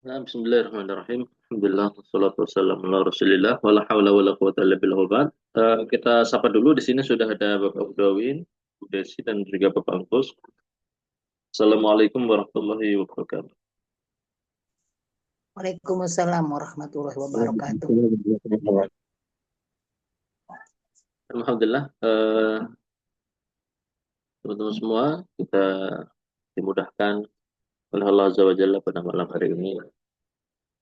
Nah, bismillahirrahmanirrahim. Alhamdulillah, wassalatu wassalamu ala Rasulillah, wala haula wala quwata illa billah wa ba'd. Kita sapa dulu di sini sudah ada Bapak Udawin, Bu Desi dan juga Bapak Angkus. Assalamualaikum warahmatullahi wabarakatuh. Waalaikumsalam warahmatullahi wabarakatuh. Alhamdulillah, teman-teman semua kita dimudahkan oleh Allah Azza wa Jalla pada malam hari ini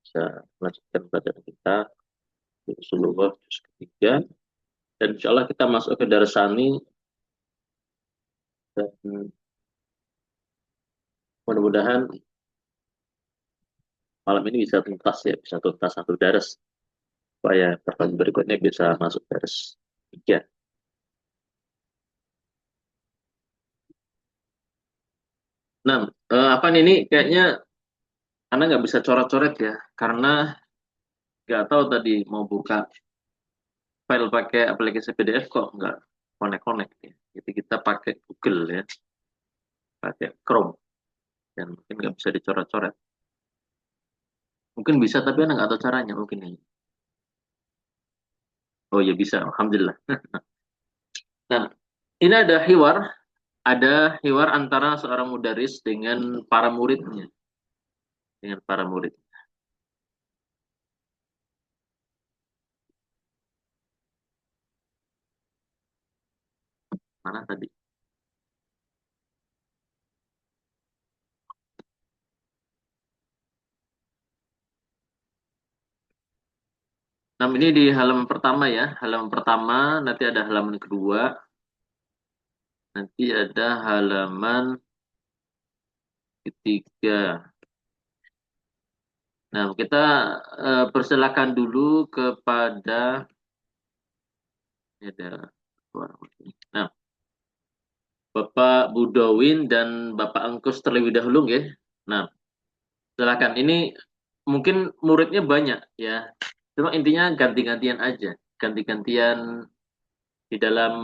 bisa melanjutkan pelajaran kita di Rasulullah juz ketiga, dan insya Allah kita masuk ke Darasani, dan mudah-mudahan malam ini bisa tuntas ya, bisa tuntas satu daras supaya pertemuan berikutnya bisa masuk daras tiga. Nah, apa ini kayaknya karena nggak bisa coret-coret ya, karena nggak tahu tadi mau buka file pakai aplikasi PDF kok nggak connect-connect ya. Jadi kita pakai Google ya, pakai Chrome, dan mungkin nggak bisa dicoret-coret. Mungkin bisa tapi anak nggak tahu caranya mungkin ini. Oh ya bisa, alhamdulillah. Nah, ini ada hiwar antara seorang mudaris dengan para muridnya, dengan para murid. Mana tadi? Nah, ini di halaman pertama ya. Halaman pertama, nanti ada halaman kedua, nanti ada halaman ketiga. Nah, kita persilakan dulu kepada ini ada nah, Bapak Budowin dan Bapak Angkus terlebih dahulu ya. Nah, silakan. Ini mungkin muridnya banyak ya. Cuma intinya ganti-gantian aja. Ganti-gantian di dalam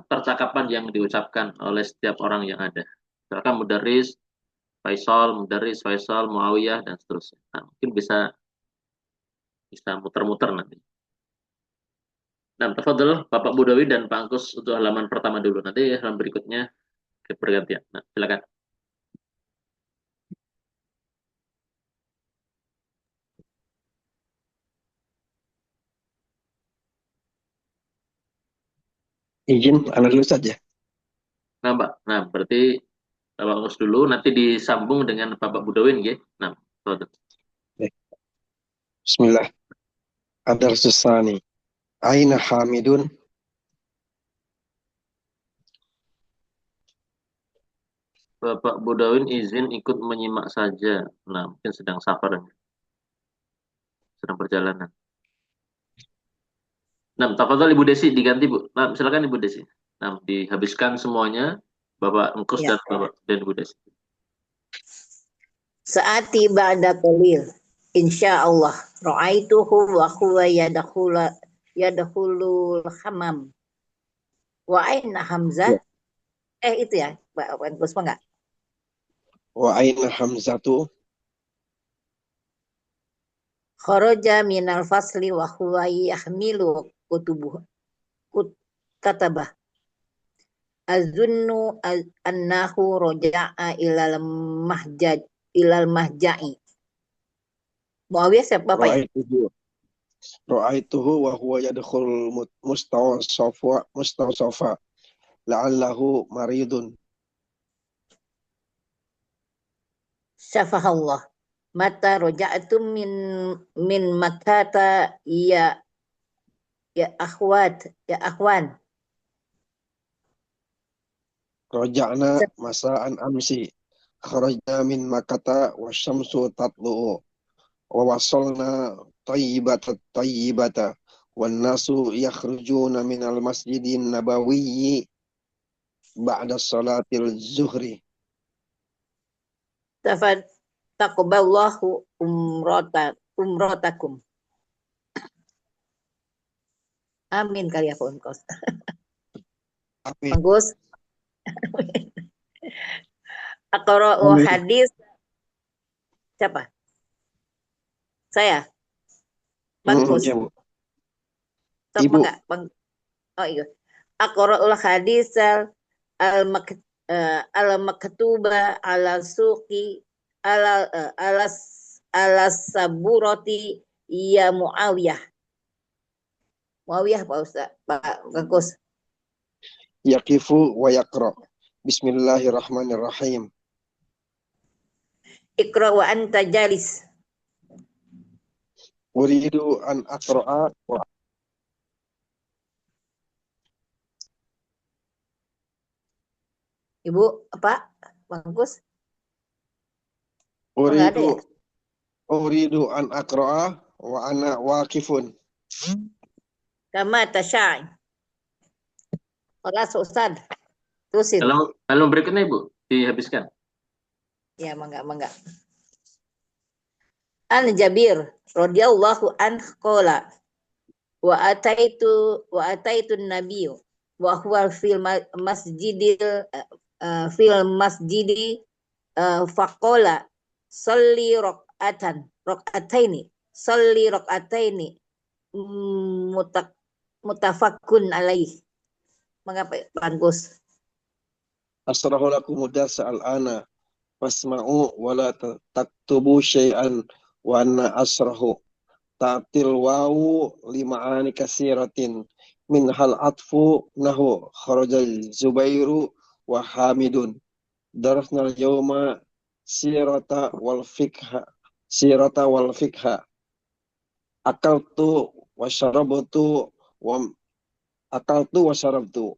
percakapan yang diucapkan oleh setiap orang yang ada. Misalkan Mudaris, Faisal, Muawiyah dan seterusnya. Nah, mungkin bisa bisa muter-muter nanti. Nah, tafadhol Bapak Budawi dan Pak Angkus untuk halaman pertama dulu. Nanti halaman berikutnya bergantian. Nah, silakan. Izin, anak dulu saja. Nah, Mbak. Nah, berarti Bapak Angkus dulu, nanti disambung dengan Bapak Budawin, ya. Nah, tafadhol. Bismillah. Ad-darsus tsani. Aina Hamidun? Bapak Budawin izin ikut menyimak saja. Nah, mungkin sedang safar, sedang perjalanan. Nah, tafadhol Ibu Desi diganti, Bu. Nah, silakan Ibu Desi. Nah, dihabiskan semuanya Bapak Engkus Ya. dan Ibu Desi. Saati ba'da qalil. Insyaallah. Ra'aituhu wa huwa yadkhulul hamam. Wa aina Hamzah? Itu ya, Pak Puspa enggak? Wa aina Hamzatu? Kharaja minal fasli wa huwa yahmilu katabah. Azunnu annahu roja'a ilal mahja'i. Muawiyah siapa Pak ya? Ra'aituhu wa huwa yadkhul mustawsafa la'allahu maridun. Syafahallah. Mata roja'atum min makata ya akhwan. Raja'na masa'an amsi. Kharajna min Makkata wa syamsu tatlu'u. Wa wasalna tayyibata. Wan nasu yakhrujuna minal masjidin nabawiyyi ba'da salatil zuhri. Taqabbalallahu umratakum. Amin kali ya Pak Unkos. Amin. Bagus. Aqra'u hadis siapa? Saya, Bangkus. Ya, Bu. Sok Ibu. mangga, Bang. Oh iya. Aqra'ul hadis al-maktuba ala suqi ala saburati ya Muawiyah. Muawiyah Pak Ustaz, Pak Bangkus. Yaqifu wa yaqra. Bismillahirrahmanirrahim. Iqra wa anta jalis. Uridu an aqra'a wa Ibu, apa? Bangkus? Oh, enggak ada ya? uridu an aqra'a wa ana waqifun. Kama tasya'i. Kelas Ustaz. Terusin. Kalau berikutnya Ibu dihabiskan. Ya, mangga. An Jabir radhiyallahu anhu qala wa ataitu nabiyyu wa huwa fil masjidi faqala salli raq'ataini mutafakkun alaih. Mengapa Bangkus? Asrahu lakum darsa al-ana fasma'u wa la taktubu syai'an wa anna asrahu ta'til wawu lima'ani kasiratin min hal atfu nahu kharajal Zubairu wa Hamidun darasna al-yawma sirata wal fikha akaltu wa syarabtu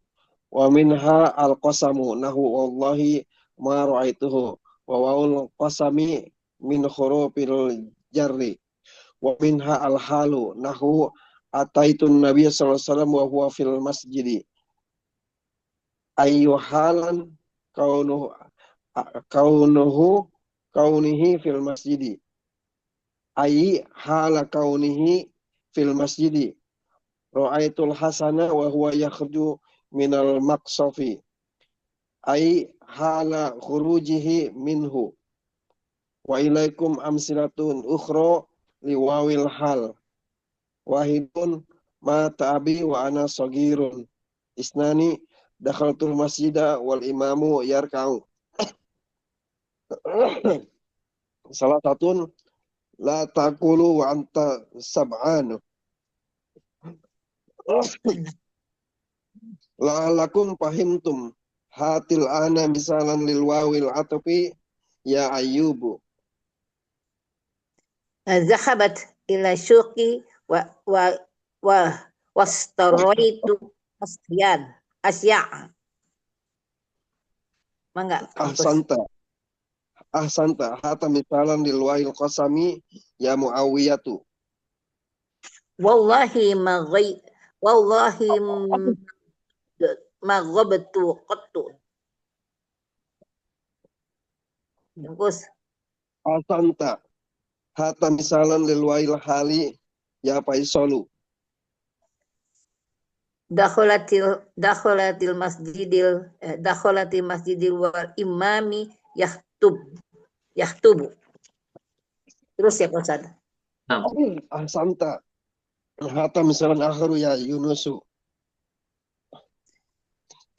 wa minha al-qasamu nahu wallahi ma ra'aituhu wa wa'ul qasami min khurufil jarri wa minha al-halu nahu ataitun nabiy sallallahu alaihi wasallam wa huwa fil masjidi ayyu halan kaunihi fil masjidi ayyi hala kaunihi fil masjidi ra'aitul hasana wa huwa yakhruju minal maqsafi ay hala khurujihi minhu wa ilaikum amsilatun ukhra liwawil hal wahidun ma ta'abi wa ana sagirun isnani dakhaltul masjida wal imamu yarka'u salah satun la taqulu wa anta sab'an la'alakum fahimtum hatil ana misalan lil wawil atfi ya ayyubu Zahabat ila syuqi wa wastaraitu asya. Mangga. ahsanta hata misalan lil wawil qasami ya Muawiyatu Wallahi maghabtu qattu. Bangkus. ahsanta hata misalan lil wawil hali ya Faisalu Dakhalatil masjidil wal imami yahtubu. Terus ya Pak Ustaz. Nah, ahsanta hata misalan akharu ya Yunusu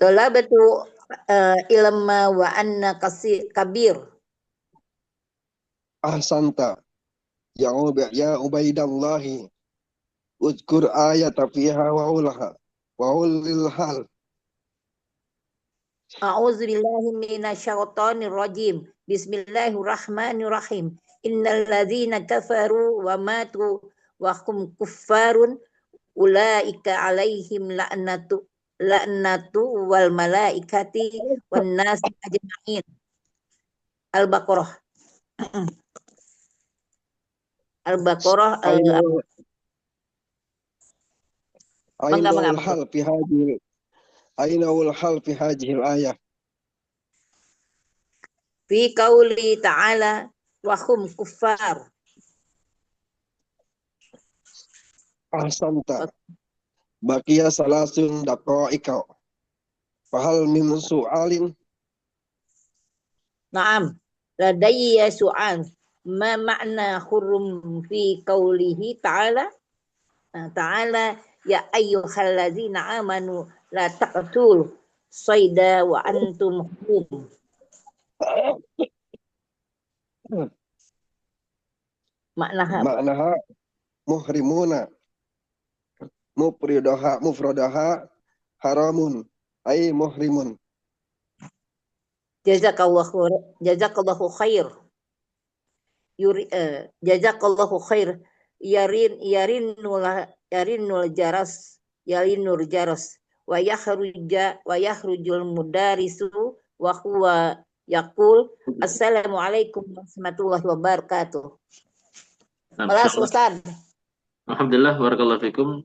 Talabatu ilma wa anna kabir. ahsanta ya Ubaidallahi udkur ayata fiha wa ulaha wa ulil hal A'udzu billahi minasyaitonir rajim. Bismillahirrahmanirrahim. Innal ladzina kafaru wa matu wa hum kuffarun ulaika alaihim la'natu wal malaikati wan nas ajma'in. Al-Baqarah. Al-Baqarah Ainul hal fi hadhihi al-ayah fi qauli ta'ala wa hum kuffar. ahsanta baqiya salasun daqa'iqa fahal min su'alin Naam. Ladayya su'al. ma makna hurum fi qaulihi ta'ala. Ta'ala ya ayyuhallazina amanu la taqtul sayda wa antum hurum. Maknaha Maknaha muhrimuna mufradaha haramun ay muhrimun. jazakallahu khair. Jazakallahu khair. Yarinul jaras wa yakhrujul mudarisu wa huwa yaqul assalamualaikum warahmatullahi wabarakatuh. Nah, Malas Ustaz. Alhamdulillah, barakallahu fikum.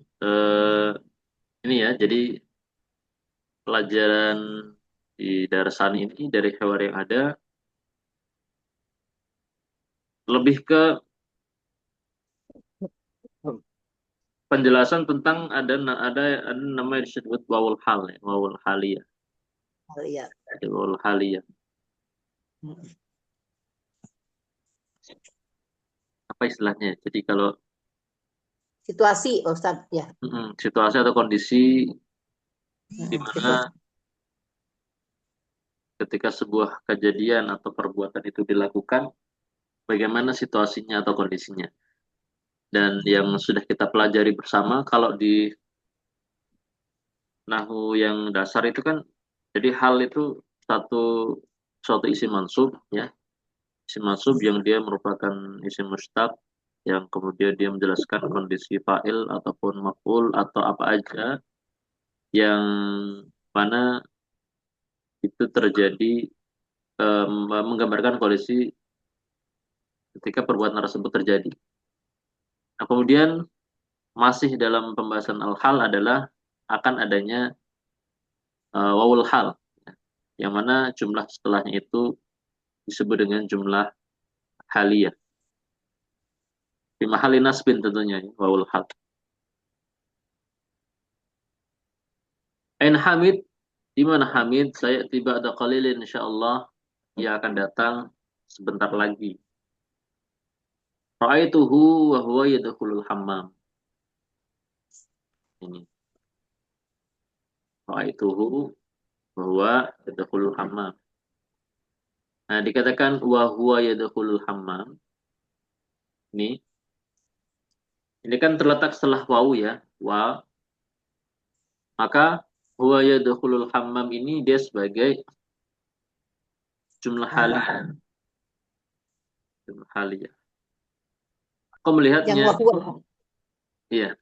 Ini ya, jadi pelajaran di darasan ini dari hewan yang ada lebih ke penjelasan tentang ada nama yang disebut wawul hal ya, wawul haliyah. Iya. Wawul haliyah. Apa istilahnya? Jadi kalau Situasi Ustaz ya. situasi atau kondisi di mana ketika sebuah kejadian atau perbuatan itu dilakukan, bagaimana situasinya atau kondisinya. Dan yang sudah kita pelajari bersama, kalau di Nahu yang dasar itu kan, jadi hal itu suatu isim mansub, ya. Isim mansub yang dia merupakan isim mustaq, yang kemudian dia menjelaskan kondisi fa'il ataupun maf'ul atau apa aja yang mana itu terjadi menggambarkan kondisi ketika perbuatan tersebut terjadi. Nah, kemudian masih dalam pembahasan al-hal adalah akan adanya wawul hal, yang mana jumlah setelahnya itu disebut dengan jumlah haliyah. Di mahali nasbin tentunya, wawul hal. Ain Hamid, di mana Hamid? Saya tiba ada qalilin insyaallah, ia akan datang sebentar lagi. Ra'aituhu wa huwa yadkhulul hammam. Ini. Ra'aituhu wa huwa yadkhulul hammam. Nah, dikatakan wa huwa yadkhulul hammam. Ini kan terletak setelah wawu ya, wa. Maka huwa yadkhulul hammam ini dia sebagai jumlah haliyah. Jumlah haliyah. Kau melihatnya? Iya.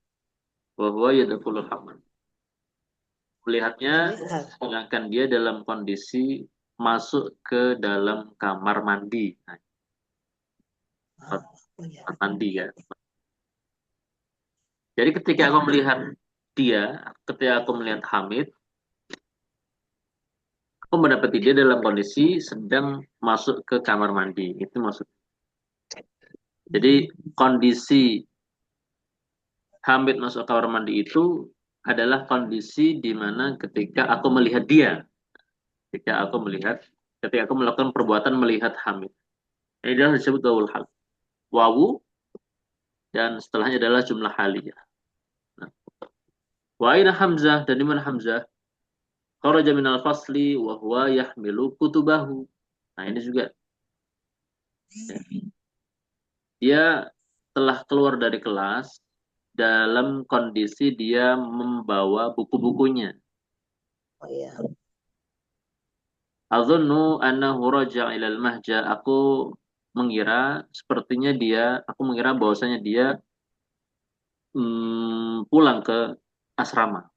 Wa huwa yadkhulul hammam. Melihatnya sedangkan dia dalam kondisi masuk ke dalam kamar mandi. Nah, mandi ya. Jadi ketika aku melihat Hamid, aku mendapati dia dalam kondisi sedang masuk ke kamar mandi. Itu maksud. Jadi kondisi Hamid masuk kamar mandi itu adalah kondisi di mana ketika aku melihat dia. Ketika aku melakukan perbuatan melihat Hamid. Ini adalah disebut wawul hal. Wawu dan setelahnya adalah jumlah haliyah. Nah. Wa aina Hamzah, dan di mana Hamzah? Kharaja minal fasli wa huwa yahmilu kutubahu. Nah, ini juga dia telah keluar dari kelas dalam kondisi dia membawa buku-bukunya. Oh iya. Azunnu annahu raja'a ilal mahja. Aku mengira bahwasanya dia pulang ke asrama.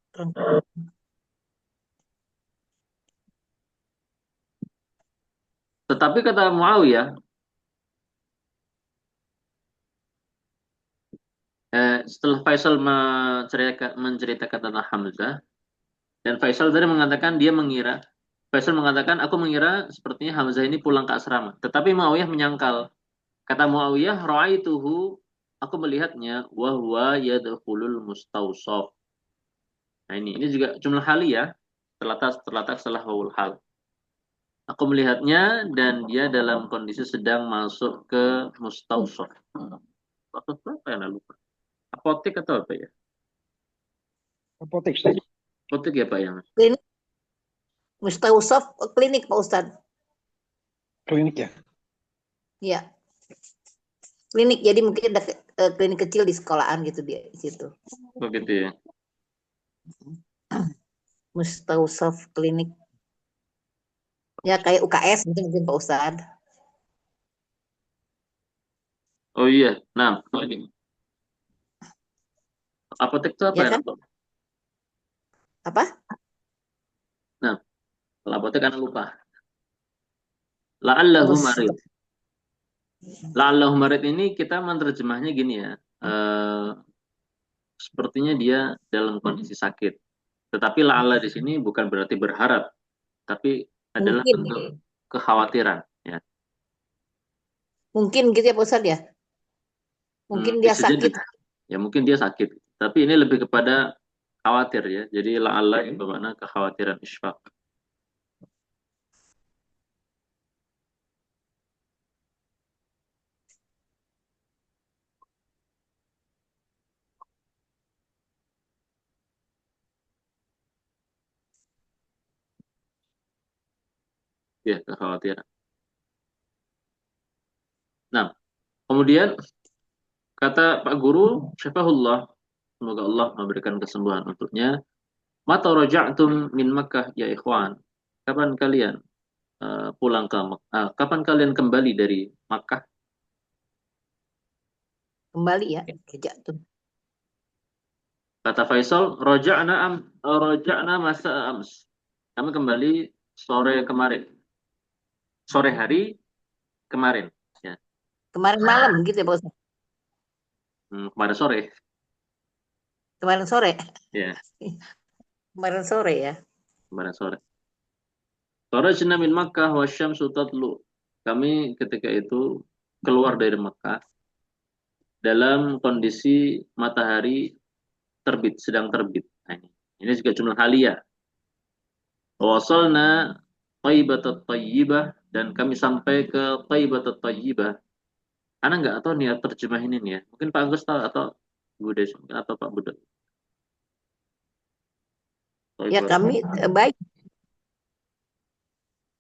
Tetapi kata Muawiyah, setelah Faisal menceritakan tentang Hamzah, dan Faisal mengatakan, aku mengira sepertinya Hamzah ini pulang ke asrama. Tetapi Muawiyah menyangkal. Kata Muawiyah, ra'aituhu, aku melihatnya, wa huwa yadkhulul mustawsaf. Nah, ini juga jumlah hali ya, terletak setelah wawul hal. Aku melihatnya dan dia dalam kondisi sedang masuk ke mustausof. Mustausof apa ya? Lupa. Apotek atau apa ya? Apotek, Ustaz. Apotek ya Pak ya? Klinik, Mustausaf klinik Pak Ustadz. Klinik ya. Iya, klinik. Jadi mungkin ada klinik kecil di sekolahan gitu dia di situ. Begitu ya. Mustausaf klinik. Ya kayak UKS gitu mungkin Pak Ustadz. Oh iya. Nah, ini. Apotek itu apa Ya ya? kan? Apa? Nah, kalau apotek kan lupa. La'allahu marid. Mustausaf. La'allahu marid ini kita menerjemahnya gini ya. Eh, sepertinya dia dalam kondisi sakit. Tetapi la'alla di sini bukan berarti berharap, tapi adalah Mungkin, bentuk kekhawatiran. Ya. mungkin gitu ya Pak Ustadz ya. Mungkin dia Bisa jadi. sakit. Ya mungkin dia sakit. Tapi ini lebih kepada khawatir ya. Jadi la'alla yang bermakna kekhawatiran isfaq. Ya, kekhawatiran. Nah, kemudian kata Pak Guru, syafahullah, semoga Allah memberikan kesembuhan untuknya. Mata raja'tum min Makkah ya ikhwan. Kapan kalian pulang ke Makkah? Kapan kalian kembali dari Makkah? Kembali ya ke jatuh. Kata Faisal, raja'na masa ams. Kami kembali sore kemarin. Sore hari kemarin. Ya. Kemarin malam gitu ya Pak Ustadz. Kemarin sore. Kemarin sore. Ya, Kemarin sore ya. kemarin sore. Kharajna min Makkah wa syamsu tatlu. Kami ketika itu keluar dari Makkah dalam kondisi matahari terbit, sedang terbit. Nah, ini juga jumlah halia. Wasalna Thaibatat Thayyibah dan kami sampai ke Thaibatat Thayyibah. Karena nggak tahu niat terjemah ini nih ya. Mungkin Pak Agus tahu atau Bude atau Pak Bude. Ya Thaibat. kami baik.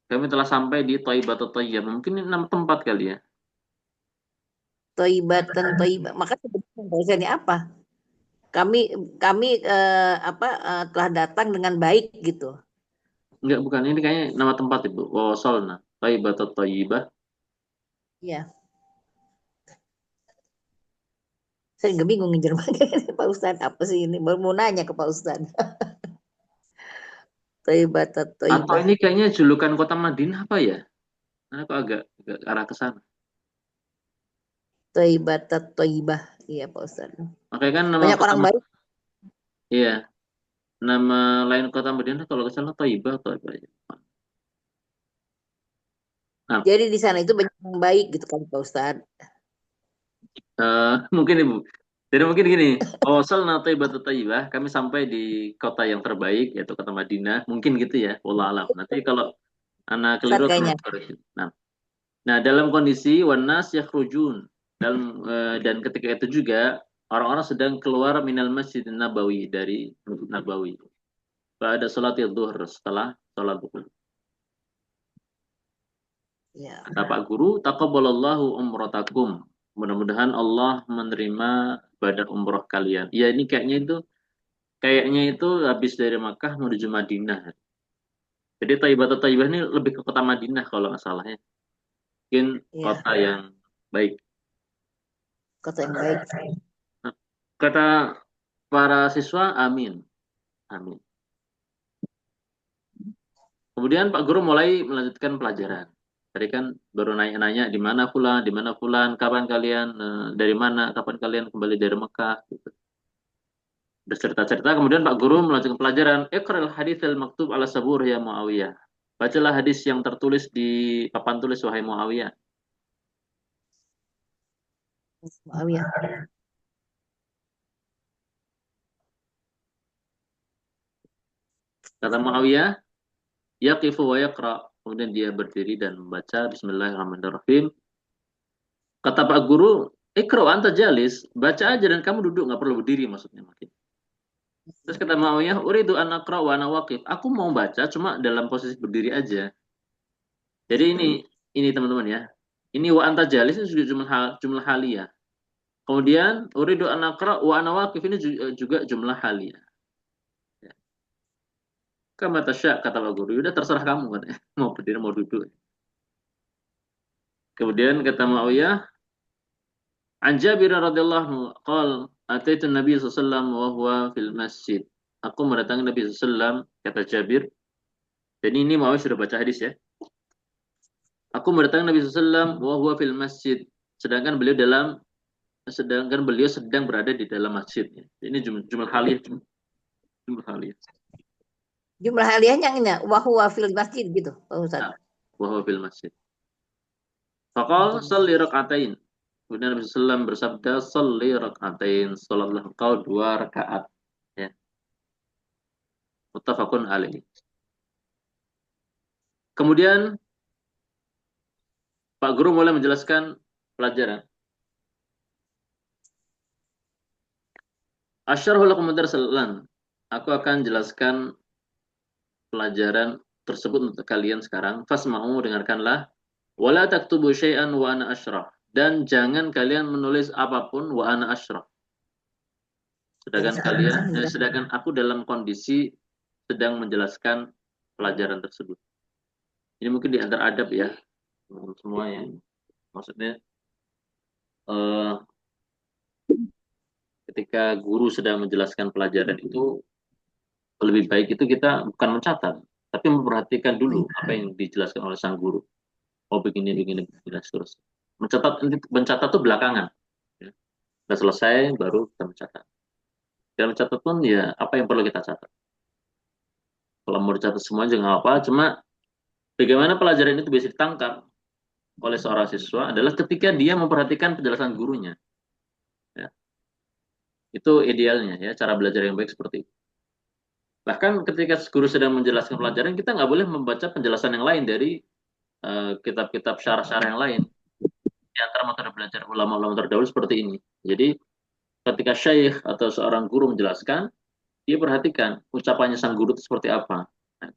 Kami telah sampai di Thaibatat Thayyibah. Mungkin ini nama tempat kali ya. Toibatan toibah. Maka sebenarnya ini apa? Kami kami apa telah datang dengan baik gitu. Enggak, bukan. Ini kayaknya nama tempat itu. Wasalna Thaibatat Thayyibah. Ya, saya nggak bingung nih Jerman Pak Ustadz apa sih ini? Baru mau nanya ke Pak Ustadz. Toibatan Atau toibah. ini kayaknya julukan kota Madinah apa ya? Karena kok agak arah ke sana. Toibatan toibah. Iya Pak Ustadz. Makanya kan nama Banyak kota, orang baik. iya, nama lain kota Madinah kalau ke salah Thayyibah atau apa ya. Nah, Jadi di sana itu banyak orang baik gitu kan Pak Ustadz. mungkin Ibu. Jadi mungkin gini, awasal Thaibat Thayyibah, kami sampai di kota yang terbaik yaitu kota Madinah. Mungkin gitu ya, wallah alam. Nanti kalau anak keliru Ustadz tolong kayaknya. koreksi. Nah, dalam kondisi wanas yakhrujun dalam dan ketika itu juga orang-orang sedang keluar minal Masjid Nabawi dari Masjid Nabawi. Pada sholat zuhur setelah sholat zuhur. Ya. Kata Pak Guru, taqabbalallahu umratakum. Mudah-mudahan Allah menerima ibadah umroh kalian. Ya ini kayaknya itu habis dari Makkah menuju Madinah. Jadi Thayyibah ini lebih ke kota Madinah kalau nggak salah ya. Mungkin Ya, kota yang baik. kata yang baik. Nah, kata para siswa, amin. Amin. Kemudian Pak Guru mulai melanjutkan pelajaran. Tadi kan baru nanya-nanya di mana Fulan, kapan kalian dari mana, kapan kalian kembali dari Mekah gitu. Bercerita-cerita kemudian Pak Guru melanjutkan pelajaran. Iqra'il hadits al-maktub ala sabur ya Muawiyah. Bacalah hadis yang tertulis di papan tulis wahai Muawiyah. Maaf ya. Kata Muawiyah, yaqifu wa yaqra. Kemudian dia berdiri dan membaca Bismillahirrahmanirrahim. Kata Pak Guru, Ikra anta jalis, baca aja dan kamu duduk, nggak perlu berdiri maksudnya mungkin. Terus kata Muawiyah, uridu an aqra wa ana waqif. Aku mau baca cuma dalam posisi berdiri aja. Jadi ini teman-teman ya. Ini wa anta jalis ini juga jumlah haliyah. Kemudian uridu an aqra wa ana waqif ini juga jumlah haliyah. Ya. Kama tasya kata Pak Guru, udah terserah kamu katanya. Mau berdiri mau duduk. Kemudian kata Muawiyah, An Jabir radhiyallahu anhu qala ataitu Nabi sallallahu alaihi wasallam wa huwa fil masjid. Aku mendatangi Nabi sallallahu alaihi wasallam kata Jabir. Jadi ini Muawiyah sudah baca hadis ya. Aku mendatangi Nabi sallallahu alaihi wasallam wa huwa fil masjid. Sedangkan beliau sedang berada di dalam masjid. Ini jumlah haliyah. Jumlah haliyah. Jumlah haliyahnya ini wahwa fil masjid gitu, Pak Ustaz. Nah, wa huwa fil masjid. Faqal salli rak'atain. Kemudian Nabi SAW bersabda, salli rak'atain. Salatlah engkau 2 rakaat. Ya. Muttafaqun alaih. Kemudian Pak Guru mulai menjelaskan pelajaran. Asyarhul lakum darsalan. Aku akan jelaskan pelajaran tersebut untuk kalian sekarang. Fasma'u, dengarkanlah. Wala taktubu syai'an wa ana asyrah. Dan jangan kalian menulis apapun wa ana asyrah. Sedangkan aku dalam kondisi sedang menjelaskan pelajaran tersebut. Ini mungkin di antar adab ya, teman-teman semua yang maksudnya ketika guru sedang menjelaskan pelajaran itu lebih baik itu kita bukan mencatat, tapi memperhatikan dulu apa yang dijelaskan oleh sang guru. Oh begini, dan seterusnya. Mencatat itu belakangan. Ya. Sudah selesai baru kita mencatat. Dan mencatat pun ya apa yang perlu kita catat. Kalau mau dicatat semua jangan apa, cuma bagaimana pelajaran itu bisa ditangkap oleh seorang siswa adalah ketika dia memperhatikan penjelasan gurunya. Ya. Itu idealnya ya, cara belajar yang baik seperti itu. Bahkan ketika guru sedang menjelaskan pelajaran, kita nggak boleh membaca penjelasan yang lain dari kitab-kitab syarah-syarah yang lain. Di antara metode belajar ulama-ulama terdahulu seperti ini. Jadi ketika syekh atau seorang guru menjelaskan, dia perhatikan ucapannya sang guru itu seperti apa. Nah,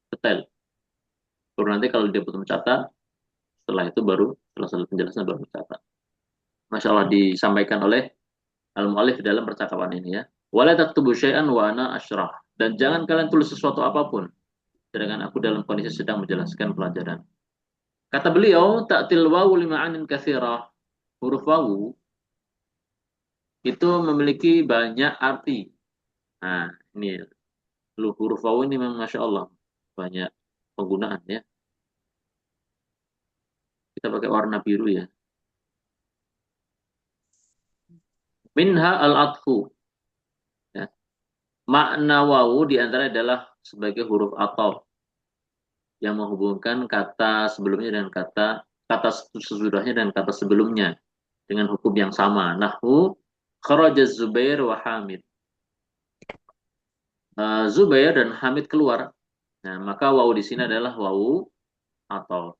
detail. Baru nanti kalau dia butuh mencatat, setelah itu baru setelah penjelasan baru mencatat. Masya Allah disampaikan oleh al-mu'allif dalam percakapan ini ya. Wala taktubu syai'an wa ana asyrah. Dan jangan kalian tulis sesuatu apapun. Sedangkan aku dalam kondisi sedang menjelaskan pelajaran. Kata beliau, ta'til wawu lima'anin katsirah. Huruf wawu itu memiliki banyak arti. Nah, ini huruf wawu ini memang Masya Allah banyak penggunaan ya. Kita pakai warna biru ya. Minha al-atfu. Ya. Makna wawu diantara adalah sebagai huruf ataf yang menghubungkan kata sebelumnya dan kata sesudahnya dan kata sebelumnya dengan hukum yang sama. Nahwu kharaja Zubair wa Hamid. Zubair dan Hamid keluar. Nah, maka wawu di sini adalah wawu ataf.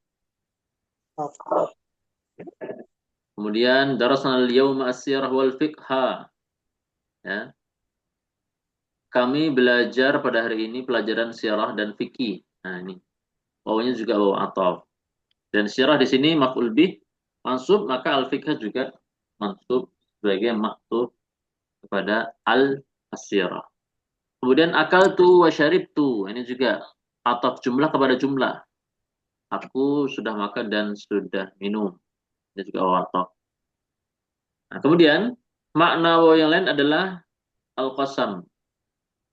Kemudian darasna al-yawma as-sirah wal fiqha. Ya. Kami belajar pada hari ini pelajaran sirah dan fikih. Nah, ini. Wawunya juga wawu ataf. Dan sirah di sini maf'ul bih mansub, maka al-fiqh juga mansub sebagai maktub kepada al-sirah. Kemudian akaltu wa syaribtu. Ini juga ataf jumlah kepada jumlah. Aku sudah makan dan sudah minum. Ini juga wawu ataf. Nah, kemudian makna wawu yang lain adalah al-qasam.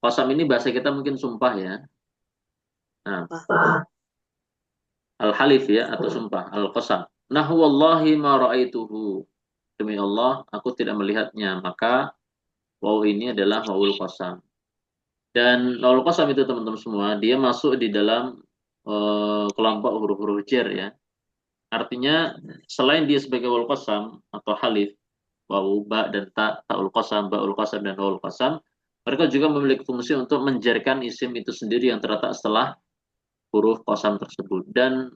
Qasam ini bahasa kita mungkin sumpah ya. Nah, al-halif ya atau sumpah, al-qasam. Nahu wallahi ma ra'aituhu. Demi Allah, aku tidak melihatnya. Maka wawu ini adalah wawul qasam. Dan wawul qasam itu teman-teman semua, dia masuk di dalam kelompok huruf-huruf jar ya. Artinya selain dia sebagai wawul qasam atau halif, wawu, ba dan ta, ta'ul qasam, ba'ul qasam dan wawul qasam, mereka juga memiliki fungsi untuk menjarkan isim itu sendiri yang terletak setelah huruf qasam tersebut. Dan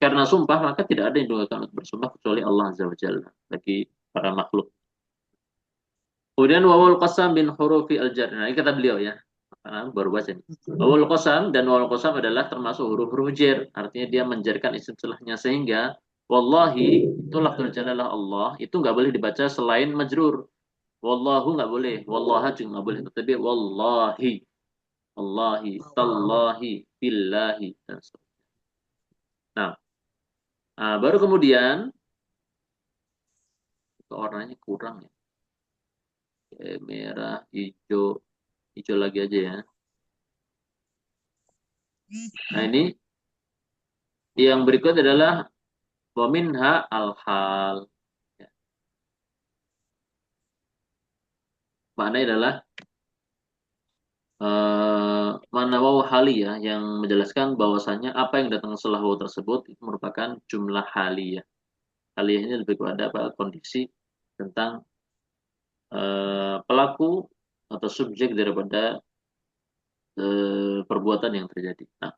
karena sumpah maka tidak ada yang dibolehkan untuk bersumpah kecuali Allah Azza wa Jalla bagi para makhluk. Kemudian wawul qasam bin hurufi al-jar. Nah, ini kata beliau ya. Karena baru baca nih. Wawul qasam dan wawul qasam adalah termasuk huruf-huruf jar. Artinya dia menjarkan isim setelahnya sehingga wallahi itu lafzul jalalah Allah itu nggak boleh dibaca selain majrur. Wallahu nggak boleh, wallaha juga nggak boleh. Tetapi wallahi, wallahi, tallahi, billahi dan seterusnya. Nah, baru kemudian warnanya kurang ya. Merah, hijau, hijau lagi aja ya. Nah, ini yang berikut adalah waminha al-hal. Ya. Maknanya adalah mana waw haliyah yang menjelaskan bahwasanya apa yang datang setelah waw tersebut itu merupakan jumlah haliyah. Haliyah ini lebih kepada apa? Kondisi tentang pelaku atau subjek daripada perbuatan yang terjadi. Nah,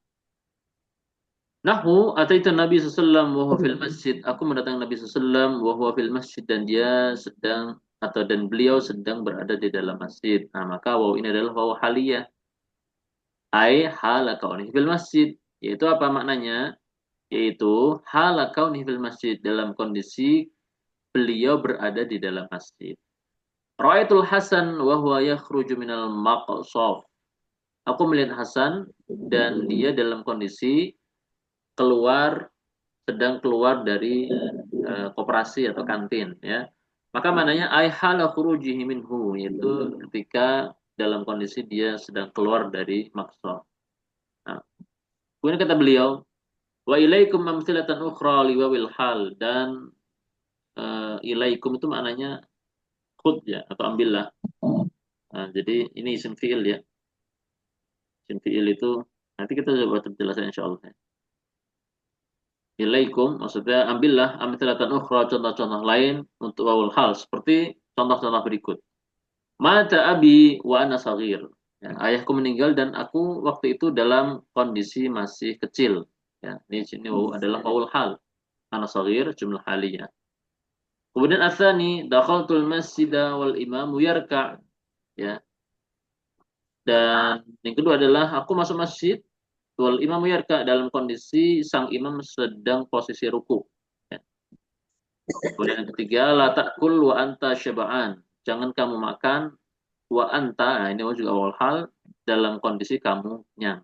Nahu ataitu Nabi sallallahu wa huwa fil masjid. Aku mendatangi Nabi sallallahu wa huwa fil masjid dan dia sedang atau dan beliau sedang berada di dalam masjid. Nah, maka waw ini adalah waw haliyah. Ai hala kaunihi fil masjid. Yaitu apa maknanya? Yaitu hala kaunihi fil masjid dalam kondisi beliau berada di dalam masjid. Ra'aitul Hasan wa huwa yakhruju minal maqsaf. Aku melihat Hasan dan dia dalam kondisi keluar sedang keluar dari koperasi atau kantin ya. Maka mananya ai hala khurujihi minhu yaitu ketika dalam kondisi dia sedang keluar dari maqsaf. Nah, kemudian kata beliau wa ilaikum mamthilatan ukhra liwawil hal dan ilaikum itu maknanya khud ya atau ambillah. Nah, jadi ini isim fi'il ya. Isim fi'il itu nanti kita coba penjelasan insyaallah ya. Ilaikum maksudnya ambillah amthilatan ukhra contoh-contoh lain untuk wawul hal seperti contoh-contoh berikut. Mata abi wa ana saghir. Ya, ayahku meninggal dan aku waktu itu dalam kondisi masih kecil. Ya, ini sini adalah wawul hal. Ana saghir jumlah haliyah. Kemudian asani dakhaltul masjida wal imamu yarka. Ya. Dan yang kedua adalah aku masuk masjid wal imamu yarka dalam kondisi sang imam sedang posisi ruku. Ya. Kemudian yang ketiga la ta'kul wa anta syaba'an. Jangan kamu makan wa anta, nah ini juga awal hal dalam kondisi kamu kenyang.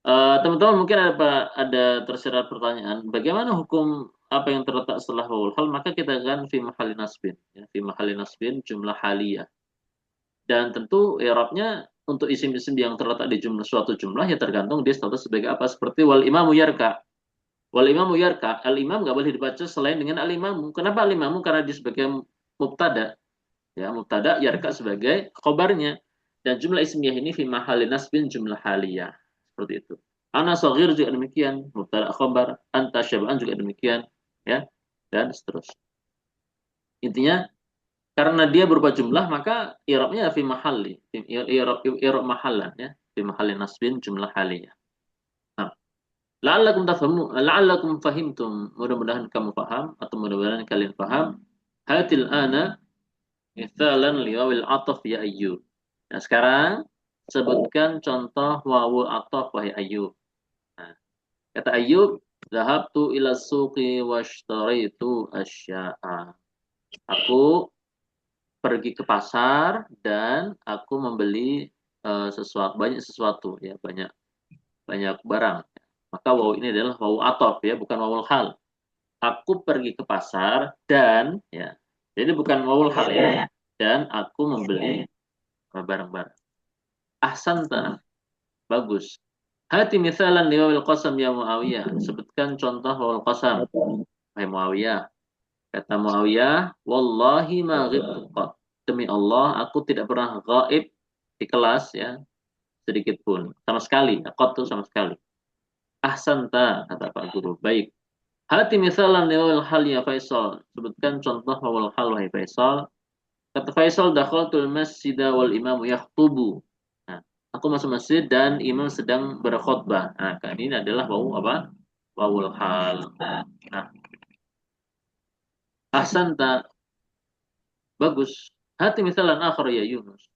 Teman-teman mungkin ada tersirat pertanyaan, bagaimana hukum apa yang terletak setelah wawul hal? Maka kita akan fi mahali nasbin, ya, fi mahali nasbin jumlah haliyah. Dan tentu i'rabnya untuk isim-isim yang terletak di suatu jumlah ya tergantung dia status sebagai apa. Seperti wal imamu yarka. Wal imamu yarka, al imam nggak boleh dibaca selain dengan al imamu. Kenapa al imamu? Karena dia sebagai mubtada. Ya, mubtada yarka sebagai khobarnya. Dan jumlah ismiyah ini fi mahali nasbin jumlah haliyah. Seperti itu. Ana saghir juga demikian, mubtada khobar, anta syab'an juga demikian, ya. Dan seterusnya. Intinya karena dia berupa jumlah maka i'rabnya fi mahalli, i'rab mahallan ya, fi mahalli nasbin jumlah haliyah. Nah, la'allakum fahimtum. Mudah-mudahan kamu paham atau mudah-mudahan kalian paham. Hatil ana mithalan liwawil ataf ya Ayyub. Nah, sekarang sebutkan contoh wawul ataf wahai Ayyub. Nah, kata Ayyub, "Dhahabtu ila suqi washtaraitu asya'a." Aku pergi ke pasar dan aku membeli banyak sesuatu ya, banyak barang. Maka waw ini adalah waw ataf ya, bukan wawul hal. Aku pergi ke pasar dan ya. Jadi bukan wawul hal ya. Dan aku membeli barang-barang. Ahsanta. Bagus. Hati misalan li wawil qasam ya Muawiyah. Sebutkan contoh wawil qasam. Hai Muawiyah. Kata Muawiyah, wallahi ma ghibtu qat. Demi Allah, aku tidak pernah gaib di kelas ya, sedikit pun. Sama sekali. Qat itu sama sekali. Ahsanta, kata Pak Guru. Baik. Hati misalan li wawil hal ya Faisal. Sebutkan contoh wawil hal wahai Faisal. Kata Faisal, dakhaltul masjida wal imamu yakhtubu. Nah, Aku masuk masjid dan imam sedang berkhutbah. Nah, kan ini adalah wawu apa? Wawul hal. Nah, ahsanta, bagus. Hati misalan akhar ya Yunus.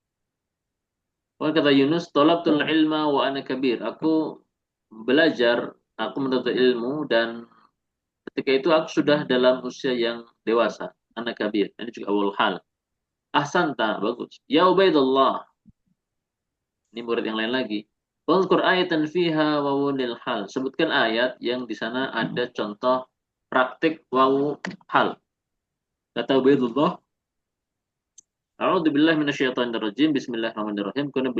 Wa kata Yunus, "Talabtul ilma wa ana kabir." Aku belajar, aku menuntut ilmu dan ketika itu aku sudah dalam usia yang dewasa. Anak kabir. Ini juga awal hal. Ahsanta, bagus. Ya Ubaidullah. Ini murid yang lain lagi. Wadhkur ayatan fiha wawunil hal. Sebutkan ayat yang di sana ada contoh praktik wawu hal. Kata Ubaidullah, A'udzu billahi minasyaitonir rajim. Bismillahirrahmanirrahim. Kuna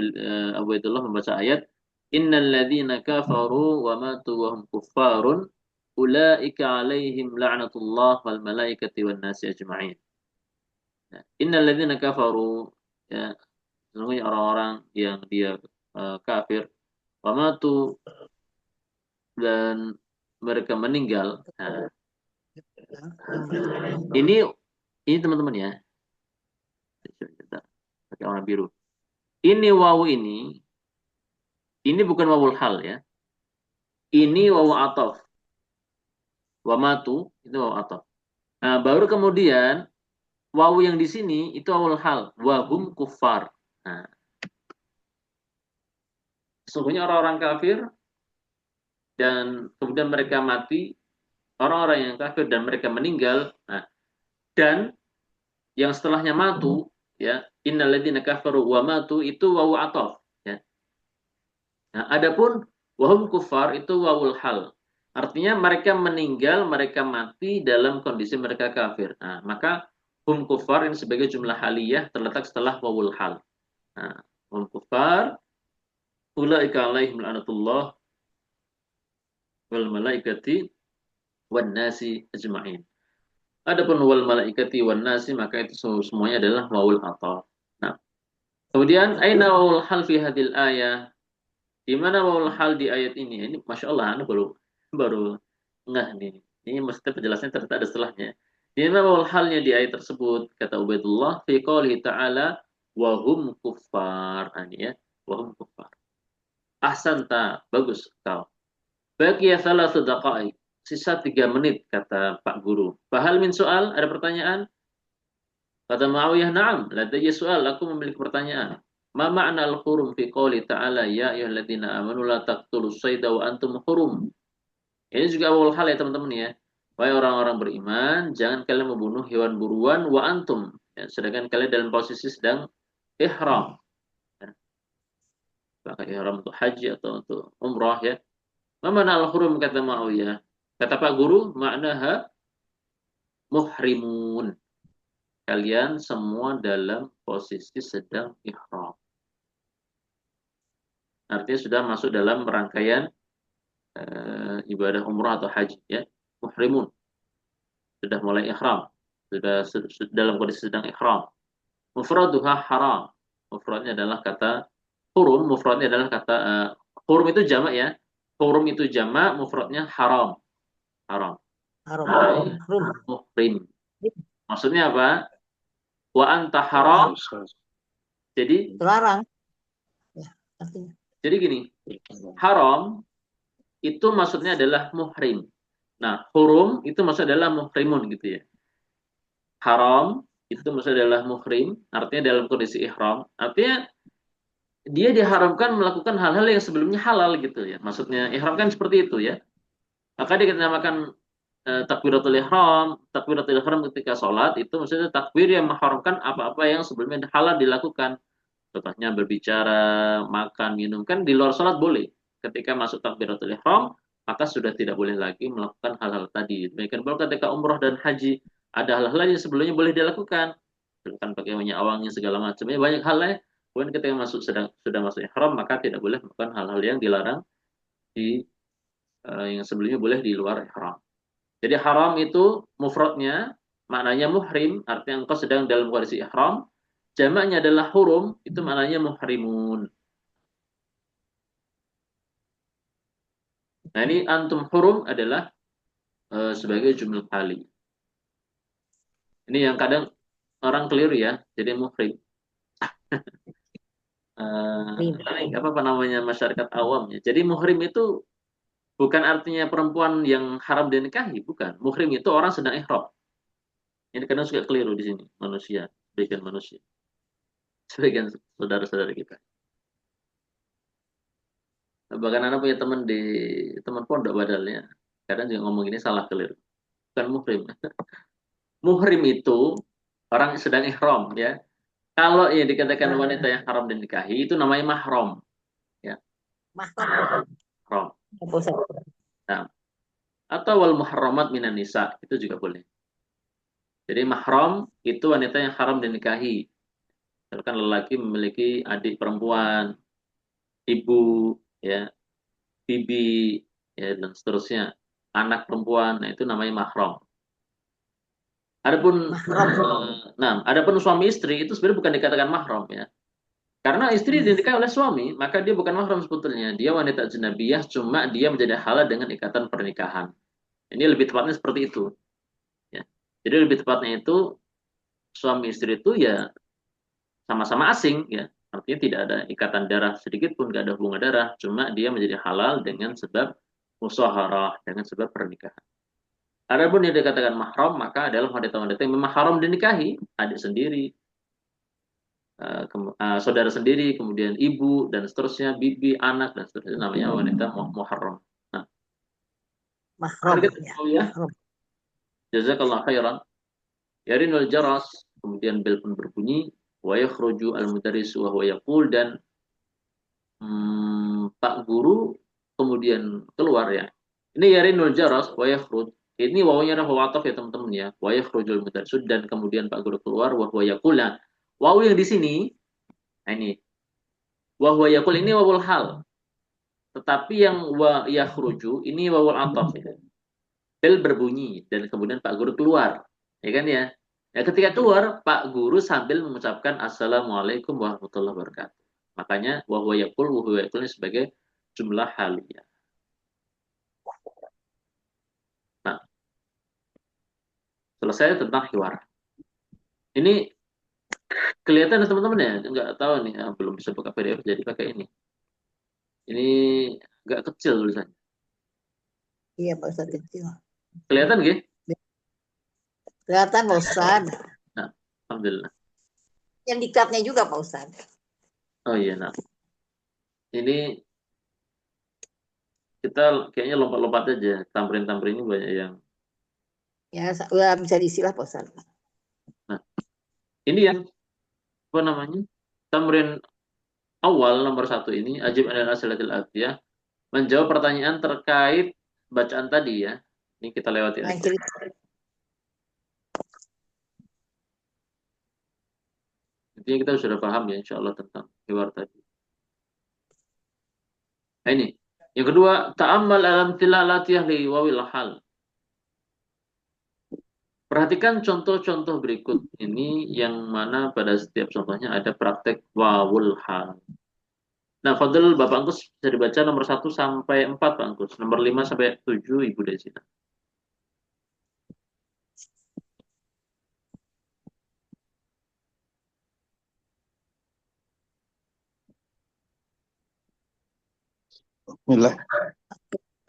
Ubaidullah membaca ayat, Innal ladzina kafaru wa matu wa hum kuffarun ulaika alaihim la'natullah wal malaikati wan nasi ajma'in. Innal ladzina kafaru, ya, sesungguhnya orang-orang yang dia kafir, wa matu, dan mereka meninggal. Nah, ini teman-teman ya. Kita pakai warna biru. Ini wawu ini bukan wawul hal ya. Ini wawu ataf. Wa matu itu wawu ataf. Nah, baru kemudian wawu yang di sini itu wawul hal. Wahum kuffar. Nah, sesungguhnya orang-orang kafir dan kemudian mereka mati, orang-orang yang kafir dan mereka meninggal. Nah, dan yang setelahnya matu, ya, innalladzina kafaru wa matu itu wawu ataf, ya. Nah, adapun wahum kufar itu wawul hal. Artinya mereka meninggal, mereka mati dalam kondisi mereka kafir. Nah, maka hum kufar ini sebagai jumlah haliyah terletak setelah wawul hal. Nah, hum kufar ulaika alaihim la'natullah wal malaikati wan nasi ajma'in. Adapun wal malaikati wan nasi maka itu semuanya adalah wawul ataf. Nah, kemudian aina wawul hal fi hadil ayah? Di mana wawul hal di ayat ini? Ini masya Allah, anu baru baru ngeh nih. Ini mesti penjelasannya ternyata ada setelahnya. Di mana wawul halnya di ayat tersebut? Kata Ubaidullah fi qoulihi ta'ala wa hum kuffar. Nah, ini ya, wa hum kuffar. Ahsanta, bagus kau. Baqiya thalathu daqa'iq. Sisa 3 menit kata Pak Guru. Fahal min soal? Ada pertanyaan? Kata Muawiyah, "Na'am, ladayya soal, aku memiliki pertanyaan. Ma ma'na al-hurum fi qouli ta'ala ya ayyuhalladzina amanu la taqtulus sayda wa antum hurum." Ini juga awal hal ya teman-teman ya. Wahai orang-orang beriman, jangan kalian membunuh hewan buruan wa antum, ya, sedangkan kalian dalam posisi sedang ihram. Ya, pakai ihram untuk haji atau untuk umrah ya. Ma ma'na al-hurum kata Muawiyah. Kata Pak Guru, maknaha muhrimun. Kalian semua dalam posisi sedang ihram. Artinya sudah masuk dalam rangkaian ibadah umrah atau haji ya. Muhrimun. Sudah mulai ihram. Sudah dalam kondisi sedang ihram. Mufraduha haram. Mufradnya adalah kata hurum. Mufradnya adalah kata hurum itu jamak ya. Hurum itu jamak, mufradnya haram. Haram. Haram. Muhrim. Maksudnya apa? Wa anta haram. Jadi Terlarang. Ya, artinya. Jadi gini, haram itu maksudnya adalah muhrim. Nah, hurum itu maksudnya adalah muhrimun gitu ya. Haram itu maksudnya adalah muhrim, artinya dalam kondisi ihram. Artinya dia diharamkan melakukan hal-hal yang sebelumnya halal gitu ya. Maksudnya ihram kan seperti itu ya. Maka dia dinamakan takbiratul ihram. Takbiratul ihram ketika sholat itu maksudnya takbir yang mengharamkan apa-apa yang sebelumnya halal dilakukan. Contohnya berbicara, makan, minum. Kan di luar sholat boleh. Ketika masuk takbiratul ihram, maka sudah tidak boleh lagi melakukan hal-hal tadi. Demikian pula ketika umroh dan haji, ada hal-hal lain yang sebelumnya boleh dilakukan. Silakan pakai minyak awangnya segala macamnya. Banyak hal lain. Kemudian ketika sudah masuk ihram, maka tidak boleh melakukan hal-hal yang dilarang di yang sebelumnya boleh di luar ihram. Jadi haram itu mufradnya maknanya muhrim, artinya engkau sedang dalam kondisi ihram. Jamaknya adalah hurum, itu maknanya muhrimun. Nah, ini antum hurum adalah sebagai jumlah kali. Ini yang kadang orang keliru ya, jadi muhrim. apa namanya masyarakat awam ya. Jadi muhrim itu bukan artinya perempuan yang haram dinikahi, bukan. Muhrim itu orang sedang ihram. Ini kadang suka keliru di sini manusia, sebagian saudara-saudara kita. Bahkan anak punya teman pondok badalnya, kadang juga ngomong ini salah keliru. Bukan muhrim. Muhrim itu orang yang sedang ihram ya. Kalau yang dikatakan wanita yang haram dinikahi itu namanya mahram ya, Mahram. mahram. Pak Ustadz. Nah, atau wal muharramat minan nisa itu juga boleh. Jadi mahram itu wanita yang haram dinikahi. Misalkan lelaki memiliki adik perempuan, ibu, ya, bibi, ya, dan seterusnya. Anak perempuan, nah itu namanya mahram. Adapun suami istri itu sebenarnya bukan dikatakan mahram ya. Karena istri dinikahi oleh suami, maka dia bukan mahram sebetulnya. Dia wanita ajnabiyah, cuma dia menjadi halal dengan ikatan pernikahan. Ini lebih tepatnya seperti itu. Ya. Jadi lebih tepatnya itu suami istri itu ya sama-sama asing ya. Artinya tidak ada ikatan darah sedikit pun, nggak ada hubungan darah. Cuma dia menjadi halal dengan sebab musyawarah, dengan sebab pernikahan. Adapun yang dikatakan mahram, maka adalah wanita-wanita yang memang haram dinikahi, adik sendiri, saudara sendiri, kemudian ibu dan seterusnya, bibi, anak dan seterusnya, namanya wanita muharram. Nah, Mahram ya. ya. Jazakallah khairan. Yarinul jaras, kemudian bel pun berbunyi, wa yakhruju al-mudarris wa huwa yaqul, dan Pak Guru kemudian keluar ya. Ini yarinul jaras wa yakhruj. Ini wawunya adalah wawu ataf ya teman-teman ya. Wa yakhrujul mudarris, dan kemudian Pak Guru keluar wa huwa yaqul. Nah, wawu yang di sini, nah ini wa huwa yaqul ini wawul hal. Tetapi yang wa yakhruju ini wawul ataf ya. Bel berbunyi dan kemudian Pak Guru keluar. Ya kan ya? Ya, ketika keluar, Pak Guru sambil mengucapkan Assalamualaikum warahmatullahi wabarakatuh. Makanya wa huwa yaqul ini sebagai jumlah haliyah. Nah, selesai tentang hiwar. Ini kelihatan teman-teman ya? Nggak tahu nih, belum bisa buka PDF jadi pakai ini. Ini agak kecil tulisannya. Iya Pak Ustadz, kecil. Kelihatan nggih? Kelihatan Pak Ustadz. Nah, alhamdulillah. Yang diktatnya juga Pak Ustadz. Oh iya, nah. Ini kita kayaknya lompat-lompat aja. Tamrin-tamrinnya banyak yang. Ya, udah bisa diisilah Pak Ustadz. Nah, ini yang apa namanya? Tamrin awal nomor 1 ini, ajib anil asilatil atiyah, menjawab pertanyaan terkait bacaan tadi ya. Ini kita lewati aja. Intinya kita sudah paham ya insya Allah tentang hiwar tadi. Nah, ini. Yang kedua, ta'ammal alam tilalati ahli wawil hal. Perhatikan contoh-contoh berikut ini yang mana pada setiap contohnya ada praktek wawul hal. Nah, Fadl Bapak Angkus bisa dibaca nomor 1 sampai 4 Pak Angkus. Nomor 5 sampai 7 Ibu Desina. Bismillah.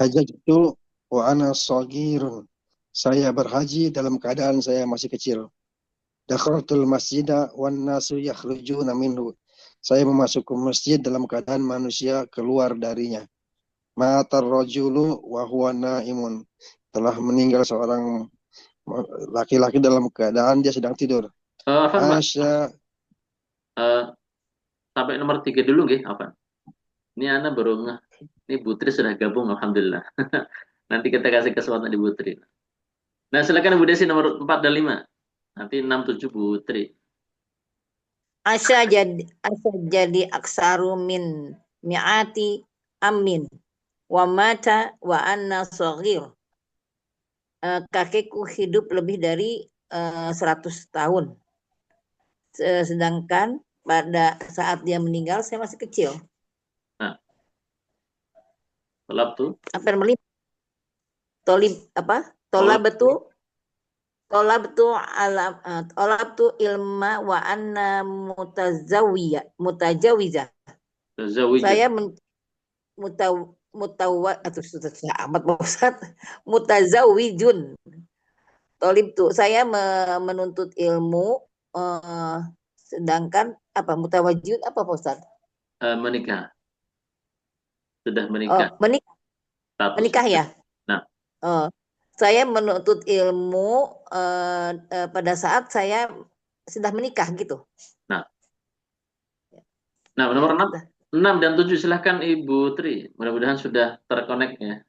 Hajjatu wa ana shagirun. Saya berhaji dalam keadaan saya masih kecil. Dakhaltul masjida wan nasu yakhrujuna minhu. Saya memasuki masjid dalam keadaan manusia keluar darinya. Matar rajulu wa huwa naimun. Telah meninggal seorang laki-laki dalam keadaan dia sedang tidur. Asya sampai nomor 3 dulu nggih, apa? Ini Ana baru ngeh. Ini Putri sudah gabung alhamdulillah. Nanti kita kasih kesempatan di Putri. Nah, silakan Bu Desi nomor 4 dan 5. Nanti 6 7 Putri. Asa jadi aksaru min mi'ati amin wa mata wa anna shaghir. Kakekku hidup lebih dari 100 tahun. Sedangkan pada saat dia meninggal saya masih kecil. Nah, Tolab tuh. Hampir meliput. Tolib apa? Tolab betul. tolabtu ilma wa anna mutajawiyah. Tazawija. Saya atau sudah amat Pak Ustaz. Mutazawijun. Tolibtu, saya menuntut ilmu, sedangkan apa mutawajjihun apa Pak Ustaz? Menikah. Sudah Oh, menikah. menikah Statusnya. ya. Nah, Oh, saya menuntut ilmu pada saat saya sudah menikah gitu. nah, nomor 6. Sudah. 6 dan 7 silahkan Ibu Tri. Mudah-mudahan sudah terkonek ya.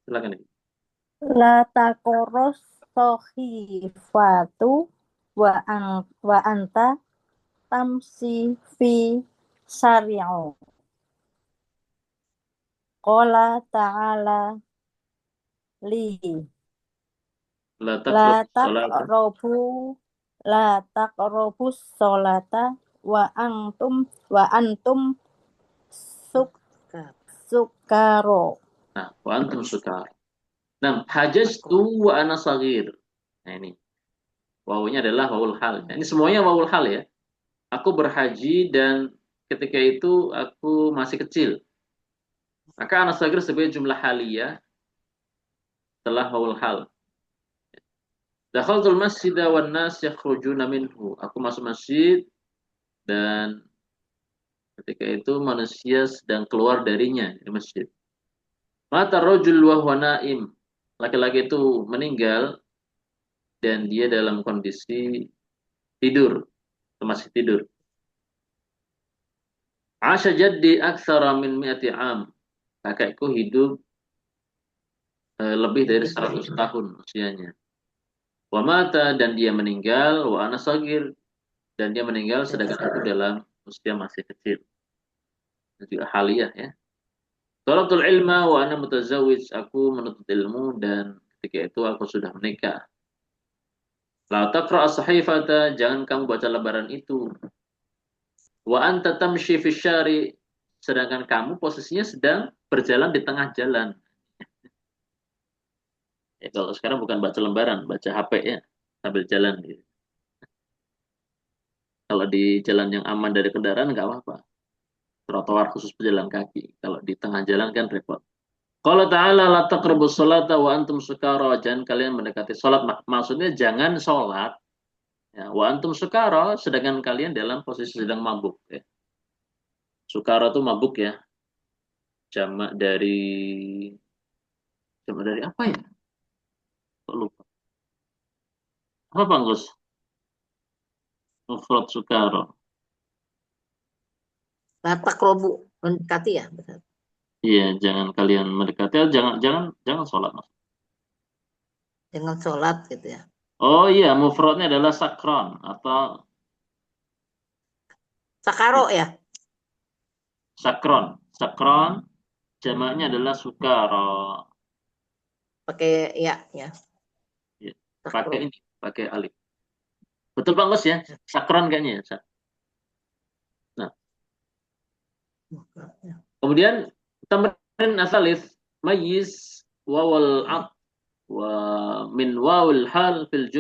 Silakan Ibu. La takoros sohifatu wa anta tamsi fi syari'u. Qala ta'ala li La la taqrabu taqrabus sholata wa antum sukaro. Nah, wa antum sukar. Nah, hajajtu wa ana saghir. Nah, ini. Wawunya adalah wawul hal. Nah, ini semuanya wawul hal ya. Aku berhaji dan ketika itu aku masih kecil. Maka ana saghir sebagai jumlah haliyah telah wawul hal. Dakhaltul masjida wan nas yakhrujuna minhu. Aku masuk masjid dan ketika itu manusia sedang keluar darinya di masjid. Mata rajul wa huwa naim. Laki-laki itu meninggal dan dia dalam kondisi tidur, masih tidur. Asya jaddi aktsara min mi'ati am. Kakekku hidup lebih dari 100 tahun usianya. Wa mata dan dia meninggal, wa ana sagir dan dia meninggal sedangkan aku dalam usia masih kecil. Itu juga haliyah ya. Thalatul ilma wa ana mutazawwij, aku menuntut ilmu dan ketika itu aku sudah menikah. La taqra as-sahifata, jangan kamu baca lembaran itu. Wa anta tamshi fi syari, sedangkan kamu posisinya sedang berjalan di tengah jalan. Ya, kalau sekarang bukan baca lembaran, baca HP ya, sambil jalan gitu. Kalau di jalan yang aman dari kendaraan nggak apa-apa. Trotoar khusus pejalan kaki. Kalau di tengah jalan kan repot. Qala ta'ala la taqrabus sholata wa antum sukara, jangan kalian mendekati sholat. Maksudnya jangan sholat ya, wa antum sukara, sedangkan kalian dalam posisi sedang mabuk ya. Sukara itu mabuk ya. Jamak dari apa ya? Kok lupa. Apa Bang Gus? Mufrad sukara. Latak robu mendekati ya, betul. Iya, jangan kalian mendekati, jangan sholat. Jangan sholat gitu ya. Oh iya, mufradnya adalah sakron atau Sakaro ya. sakron. Sakron jamaknya adalah sukara. Pakai ya. Ya, Sakro. pakai alif. Betul Bang Gus ya? Sakron kayaknya ya. Nah, kemudian tamrin asalif mayyiz wawal at wa min wawil hal fil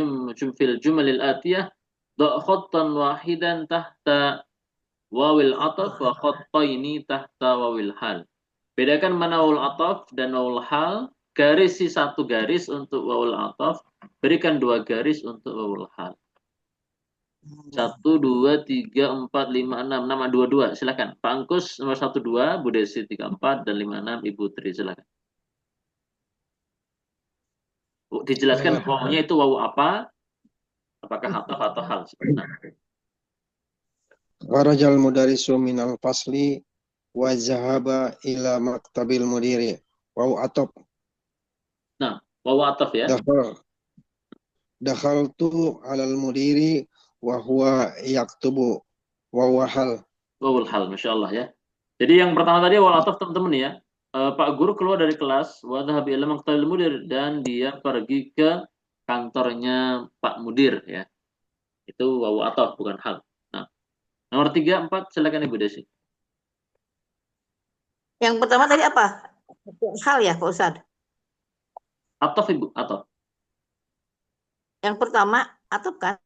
jumalil atiyah da khattan wahidan tahta wawil ataf wa khattaini tahta wawil hal. Bedakan mana wawul ataf dan wawul hal. Garisi 1 garis untuk wawul ataf, berikan 2 garis untuk wawul hal. 1, 2, 3, 4, 5, 6. Nama 22, silakan. Pak Angkus nomor 1, 2, Bu Desi 3, 4, dan 5, 6, Ibu Tri, silakan. Dijelaskan wawunya itu wawu apa? Apakah ataf atau hal? Kharajal mudarisu minal fasli wa zahaba ila maktabil mudiri. Wawu atop. Nah, wawu ataf ya. Dakhaltu alal mudiri wa huwa yaktubu. Wawu hal. Wawul hal, Masya Allah ya. Jadi yang pertama tadi wawu ataf teman-teman ya. Pak Guru keluar dari kelas, wa dhahabi ila maktabil mudir, dan dia pergi ke kantornya Pak Mudir ya. Itu wawu ataf bukan hal. Nah, nomor 3, 4 silakan Ibu Desi. Yang pertama tadi apa? Hal ya Pak Ustadz? Ataf Ibu, ataf. Yang pertama atau kan?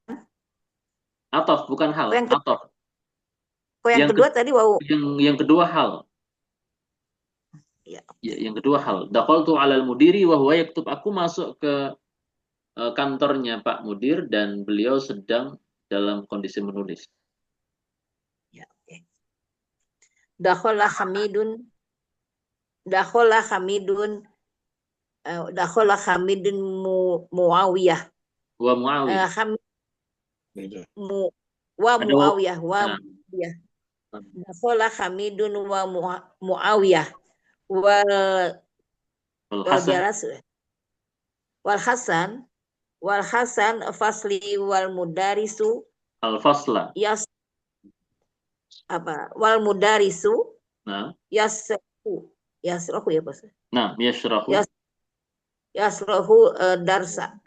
Atof, bukan hal. Oh, yang Atof. yang Yang kedua tadi wow. yang kedua hal. Ya. Ya, yang kedua hal. Dakhaltu 'alal mudiri wa huwa yaktub. Aku masuk ke kantornya Pak Mudir dan beliau sedang dalam kondisi menulis. Ya, oke. Dakhala Hamidun Dakhala Hamidun Dakhala Hamidun Muawiyah. Wa Muawiyah. Hamid Beda. wa Ada Muawiyah wa nah, Muawiyah. Dakhala Hamidun wa Muawiyah wal wal wal Hasan jalas wal Hasan fasli wal mudarisu al-fasla. yas apa wal mudarisu Nah, yasrahu ya bos yashrahu. yas yasrahu darsa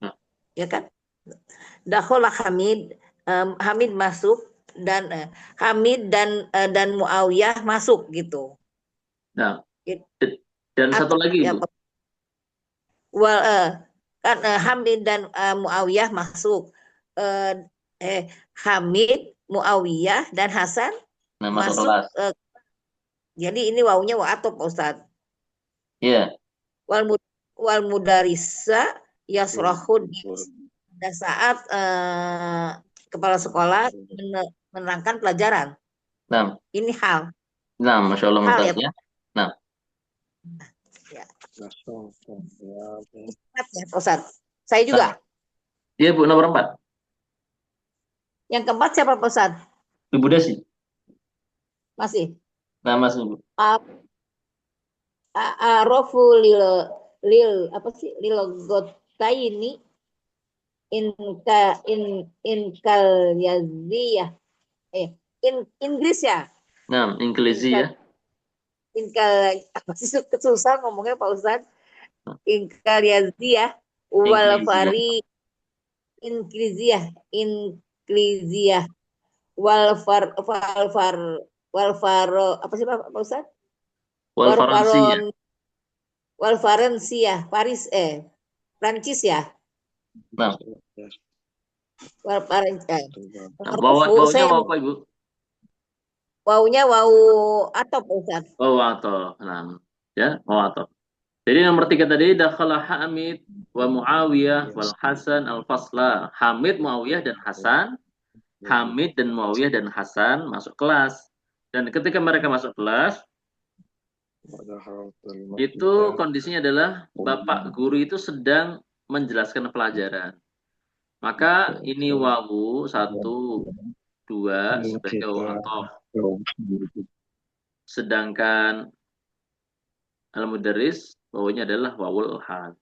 Nah, ya kan. Dakhala Hamid masuk dan Hamid dan Muawiyah masuk gitu. nah, Gitu. dan satu Atau lagi ya Ibu. wal kan Hamid dan Muawiyah masuk. Hamid, Muawiyah dan Hasan Nah, masuk masuk. kelas. Jadi ini wawunya wa atop Pak Ustadz. Iya. Wal mudarisa yasrahud pada saat kepala sekolah menerangkan pelajaran. Nah, Ini hal Masya Allah hal ya. mudahnya. Nah, Ya. Langsung. Ya, Pak Ustadz. Saya juga. iya Bu, nomor 4. Yang keempat siapa Pak Ustadz? Ibu Desi. Masih. Nah, Mas Ibu. Arofu lil apa sih lil gotaini inkal yaziyah Inggris ya. Nah, Inggilisi ya. Inkal apa sih susah ngomongnya Pak Ustadz. Inkal yaziyah wal Inggilisi ya. fari Inkliziyah wal faro apa sih Pak Ustadz? Wal Faransi ya. Wal Farensia Paris Prancis ya. Nah, Wal Farensia. bawahnya apa Ibu? Waunya wau atop Ustaz. Oh, atau. Nah, ya, atau. Jadi nomor 3 tadi dakhala Hamid wa Muawiyah wal Hasan al-fasla. Hamid, Muawiyah dan Hasan. Hamid dan Muawiyah dan Hasan masuk kelas. Dan ketika mereka masuk kelas, itu kondisinya adalah Bapak guru itu sedang menjelaskan pelajaran. Maka ini wawu 1, 2 sebagai watof. Sedangkan al-mudarris wawunya adalah wawul hal.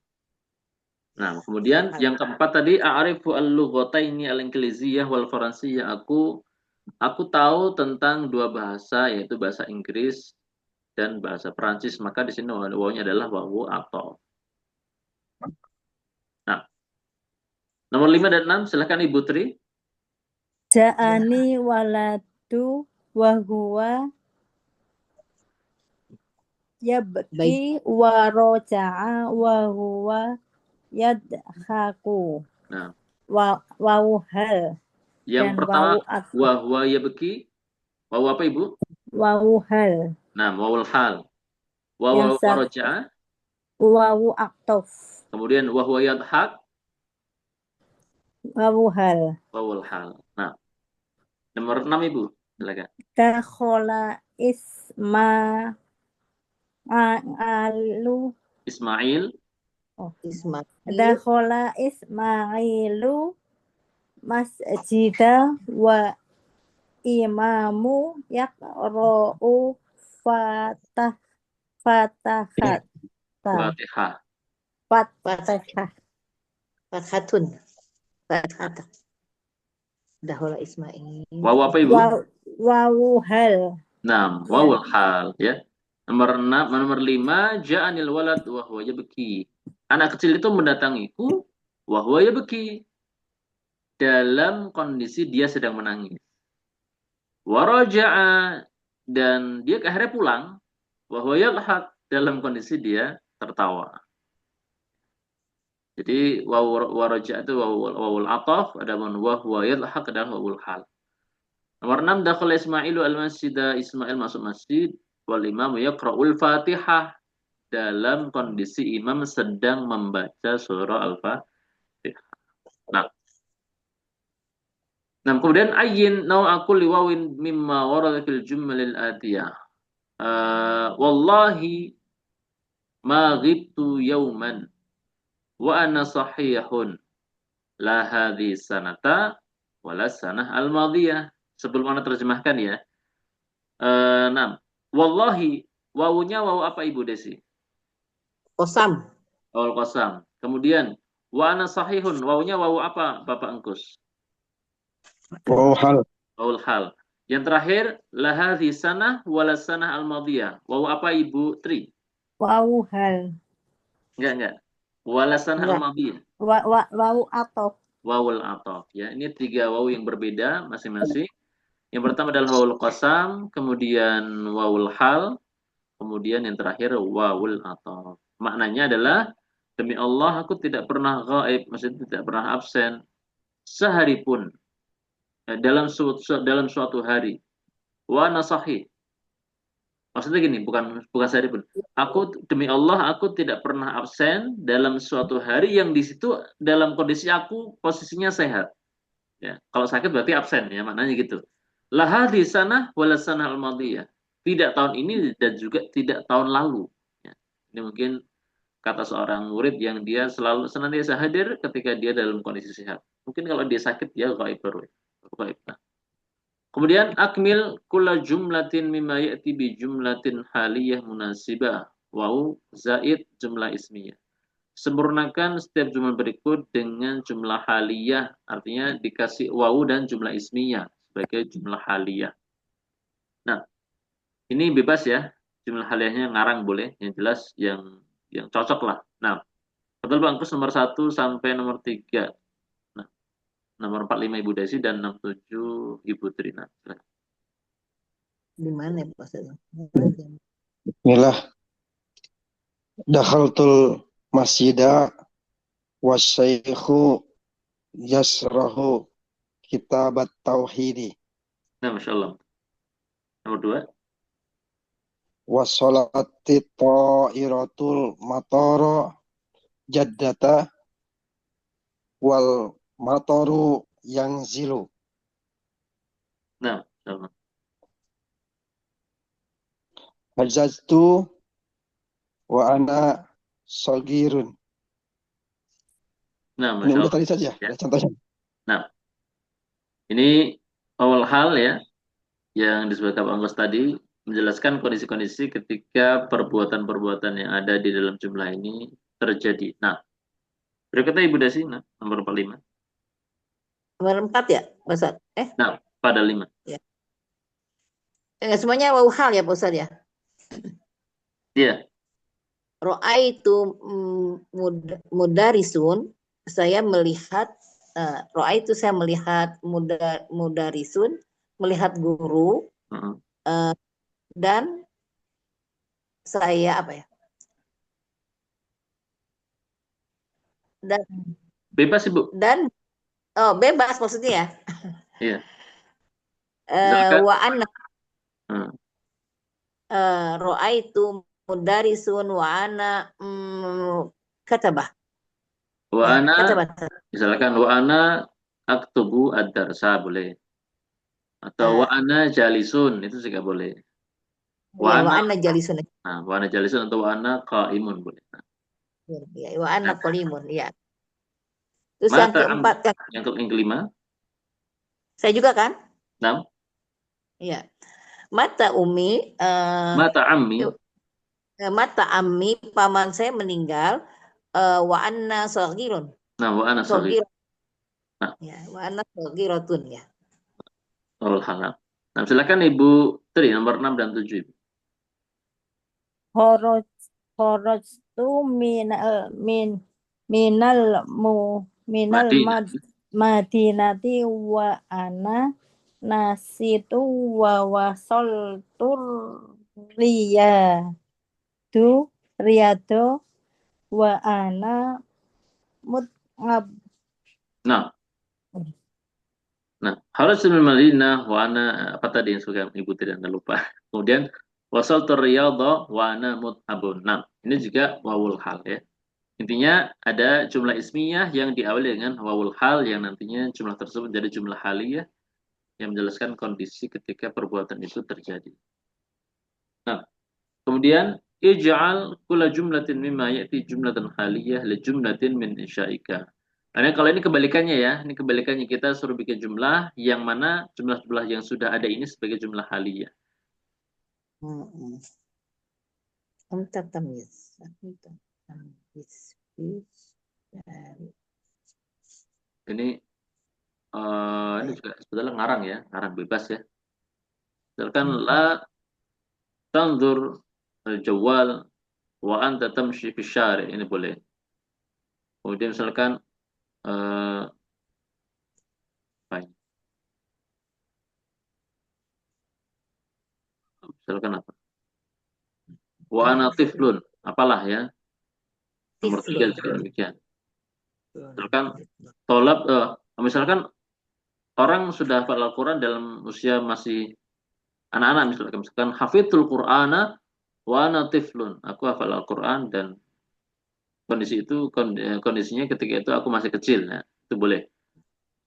Nah, kemudian yang keempat tadi a'rifu al-lughataini al-ingliziyah wal faransiyah. Aku tahu tentang dua bahasa yaitu bahasa Inggris dan bahasa Perancis. Maka di sini wawunya adalah wawu atau. Nah, nomor 5 dan 6 silakan Ibu Tri. Ja'ani waladu wa huwa yabki wa roja'a wa huwa yadhaku. Nah, Wawu hal. yang dan pertama wawu atau wahwa yabki. Wawu apa Ibu? wawu hal. Nah, wawul hal. Yang Wawu roja'a. Wawu aktof. Kemudian wahwa yadhak. Wawu hal. Wawul hal. Nah, nomor 6 Ibu, silakan. Dakhola Ismail. Dakhola Ismailu masjida wa imamu yaqra'u fatahat. Fatihah. Fathatun. Fathatah. Dakhala Ismail. Wawu apa Ibu? Wawu hal. Nah, wawul hal ya. Nomor 5 ja'anil walad wa huwa yabki. Anak kecil itu mendatangiku wa huwa yabki. Dalam kondisi dia sedang menangis. Wa raja'a, dan dia akhirnya pulang wa huwa yadhak, dalam kondisi dia tertawa. Jadi wa raja itu wawul ataf, adapun wa huwa yadhak adalah wawul hal. Nomor 6, dakhala Ismailu al-masjida, Ismail masuk masjid, wal imam yaqra'ul Fatihah, dalam kondisi imam sedang membaca surah Al-Fatihah. Nah, kemudian ayyin nau'akul liwawin mimma warada fil jumlil atiyah. Wallahi ma ghibtu yauman wa ana sahihun la hadhi sanata wala sanah al-madiyah. Sebelum Anda terjemahkan ya. Nah, wallahi, wawunya wawu apa Ibu Desi? Kosam. Wawul qasam. Kemudian wa ana sahihun, wawunya wawu apa Bapak Engkus? Wawu hal. Wawul hal. Yang terakhir la hadhi sanah wala sanah al-madiyah. Wawu apa Ibu Tri? Wawu hal. Enggak. Wala sanah Enggak. al-madiyah. Wawu atau. Wawul ataf ya. Ini 3 wawu yang berbeda masing-masing. Yang pertama adalah wawul qasam, kemudian wawul hal, kemudian yang terakhir wawul ataf. Maknanya adalah demi Allah aku tidak pernah gaib, maksudnya tidak pernah absen sehari pun dalam suatu hari. Wa nasahi. Maksudnya gini, bukan sehari pun. Aku demi Allah aku tidak pernah absen dalam suatu hari yang di situ dalam kondisi aku posisinya sehat. Ya, kalau sakit berarti absen ya, maknanya gitu. Laha di sana wala sana al-madiyah. Tidak tahun ini dan juga tidak tahun lalu. Ya, ini mungkin kata seorang murid yang dia selalu senantiasa hadir ketika dia dalam kondisi sehat. Mungkin kalau dia sakit dia gaib baru. Nah. Kemudian akmil kulla jumlatin mimma ya'ti bi jumlatin haliyah munasibah. Wau zaid jumlah ismiyah. Sempurnakan setiap jumlah berikut dengan jumlah haliyah, artinya dikasih wawu dan jumlah ismiyah sebagai jumlah haliyah. Nah, ini bebas ya, jumlah haliyahnya ngarang boleh, yang jelas yang cocok lah. Nah, betul Bang, nomor 1 sampai nomor 3. Nah, nomor 45 Ibu Desi dan 67 Ibu Trina. Di mana ya Pak Ustaz? Inilah dakhaltul masjida wasyaikhu yasrahu kitabat tauhidi Nah, Masya Allah. Nomor 2. wasolati ta'iratul matara jaddata wal mataru yang zilu. Nah, Masya Allah. Hajjatu wa ana sogirun. Nah, Ini Masya udah Allah. tadi saja, Ya. ada contohnya. Nah, ini awal hal ya, yang disebutkan Pak Anggus tadi, menjelaskan kondisi-kondisi ketika perbuatan-perbuatan yang ada di dalam jumlah ini terjadi. Nah, berikutnya Ibu Desi, nah, nomor 45. Nomor 4 ya Pak Ustaz? Nah, pada 5. Semuanya wawu hal ya Pak Ustaz ya? Iya. Ro'aitu mudarisun, saya melihat ro'aitu saya melihat mudarisun, melihat guru, dan saya apa ya? Dan Bebas Ibu. Dan bebas maksudnya ya. Iya. Misalkan, Wa anna ro'aitu mudarisun wa ana katabah. wa Ya, ana, katabah. misalkan wa ana aktubu ad-darsa boleh. Atau wa ana jalisun, itu juga boleh. Ya, wa ana jalisun. Nah, wa ana jalisun atau wa ana qaimun boleh. Nah. Ya, wa ana qalimun, ya. Terus yang keempat, yang kelima. Saya juga kan? 6. Iya. Mata umi. Mata ammi. Mata ammi, paman saya meninggal. Wa anna saghirun. Nah, wa ana saghir. Nah. Ya, wa anna saghiratun ya. Nah, silakan Ibu Tri nomor 6 dan 7 Ibu. Kharajtu minal madinati wa ana nasitu wa wasaltur riyadu wa ana mut'ab. Nah, Kharajtu minal Madinah wa ana apa tadi yang suka Ibu tidak lupa. Kemudian wasaltu Riyadha wa ana mut'abun. Nah, ini juga wawul hal ya. Intinya ada jumlah ismiyah yang diawali dengan wawul hal yang nantinya jumlah tersebut menjadi jumlah haliyah yang menjelaskan kondisi ketika perbuatan itu terjadi. Nah, kemudian ij'al kulla jumlatin mimma ya'ti jumlatan haliyah li jumlatin min insya'ika. Nah, kalau ini kebalikannya ya, ini kebalikannya kita suruh bikin jumlah yang mana jumlah-jumlah yang sudah ada ini sebagai jumlah haliyah. Untuk tamyiz. Untuk tamyiz. Ini ini juga sebetulnya ngarang ya, ngarang bebas ya. Misalkan la tanzur al-jawwal wa anta tamshi fi syari, ini boleh. Kemudian misalkan apa ini? Misalkan apa? Wa ana tiflun, apalah ya? Nomor 3 juga demikian. Misalkan tolab, misalkan orang sudah hafal Al-Quran dalam usia masih anak-anak, misalkan hafidhul Qur'ana wa ana tiflun, aku hafal Al-Quran dan kondisi itu kondisinya ketika itu aku masih kecil, ya, itu boleh.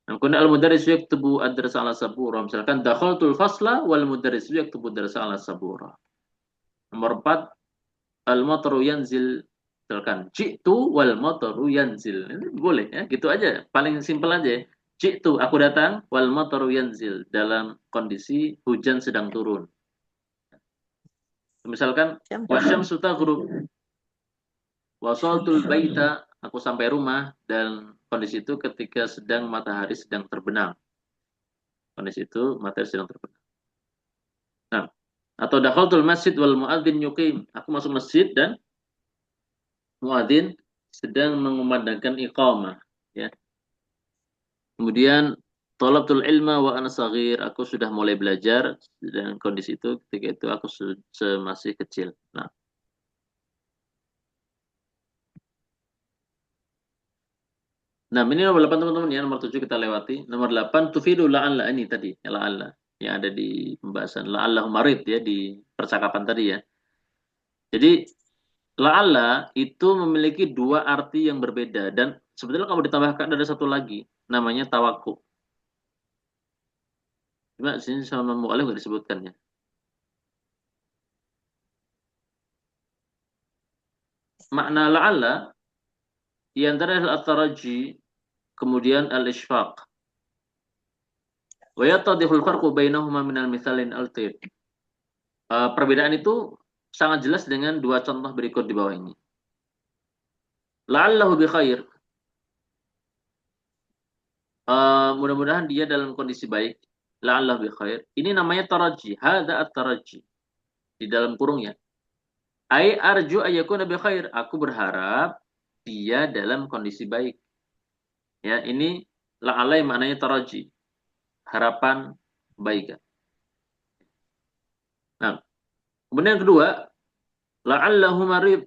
Nah, kemudian al-mudarris yaktubu ad-darsa ala sabura, misalkan dakhaltul fasla wal mudarris yaktubu ad-darsa ala sabura. Nomor 4, al-mataru yanzil, misalkan ji'tu wal mataru yanzil. Ini boleh ya, gitu aja. Paling simpel aja. Ji'tu, aku datang, wal mataru yanzil, dalam kondisi hujan sedang turun. Misalkan wasyamsu taghrub, wasaltul baita, aku sampai rumah dan kondisi itu ketika sedang matahari sedang terbenam. Kondisi itu matahari sedang terbenam. Nah, atau dakhaltul masjid wal muadzin yuqim, aku masuk masjid dan muadzin sedang mengumandangkan iqamah, ya. Kemudian thalabtul ilma wa ana shaghir, aku sudah mulai belajar dan kondisi itu ketika itu aku masih kecil. Nah, ini nomor 8 teman-teman ya, nomor 7 kita lewati. Nomor 8 tufidu la'alla, ini tadi, ya la'alla yang ada di pembahasan la'allahu marid ya di percakapan tadi ya. Jadi la'alla itu memiliki dua arti yang berbeda dan sebetulnya kalau ditambahkan ada satu lagi namanya tawakku. Cuma sini sama mu'alif nggak disebutkan ya. Makna la'alla di antara at-taraji, kemudian al-ishfaq. Wa yattadihul farqu bainahuma minal mithalin al-tib. Perbedaan itu sangat jelas dengan dua contoh berikut di bawah ini. La'allahu bi khair. Mudah-mudahan dia dalam kondisi baik. La'allahu bi khair. Ini namanya taraji. Hadza at-taraji. Di dalam kurungnya. Ai arju ayyakuna bi khair. Aku berharap dia dalam kondisi baik. Ya, ini la'alla yang maknanya taraji. Harapan baik. Nah, kemudian yang kedua, la'allahu marid.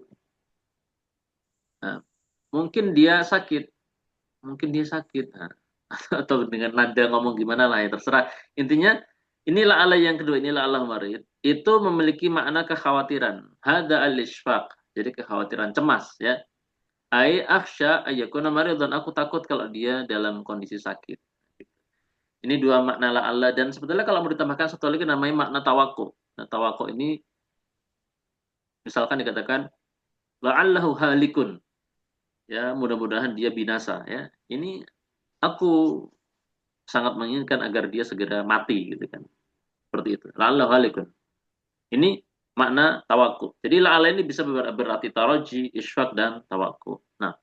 Nah, mungkin dia sakit. Mungkin dia sakit. Nah, atau dengan nada ngomong gimana lah ya terserah. Intinya inilah Allah yang kedua, inilah Allah marid. Itu memiliki makna kekhawatiran. Hada al-ishfaq. Jadi kekhawatiran, cemas ya. Ai akhsha ayyakuna marid, dan aku takut kalau dia dalam kondisi sakit. Ini dua makna la Allah dan sebetulnya kalau mau ditambahkan satu lagi namanya makna tawakku. Nah, tawakku ini misalkan dikatakan la'allahu halikun. Ya, mudah-mudahan dia binasa ya. Ini aku sangat menginginkan agar dia segera mati gitu kan. Seperti itu. La'allahu halikun. Ini makna tawakku. Jadi la'alla ini bisa berarti taraji, isfaq dan tawakku. Nah,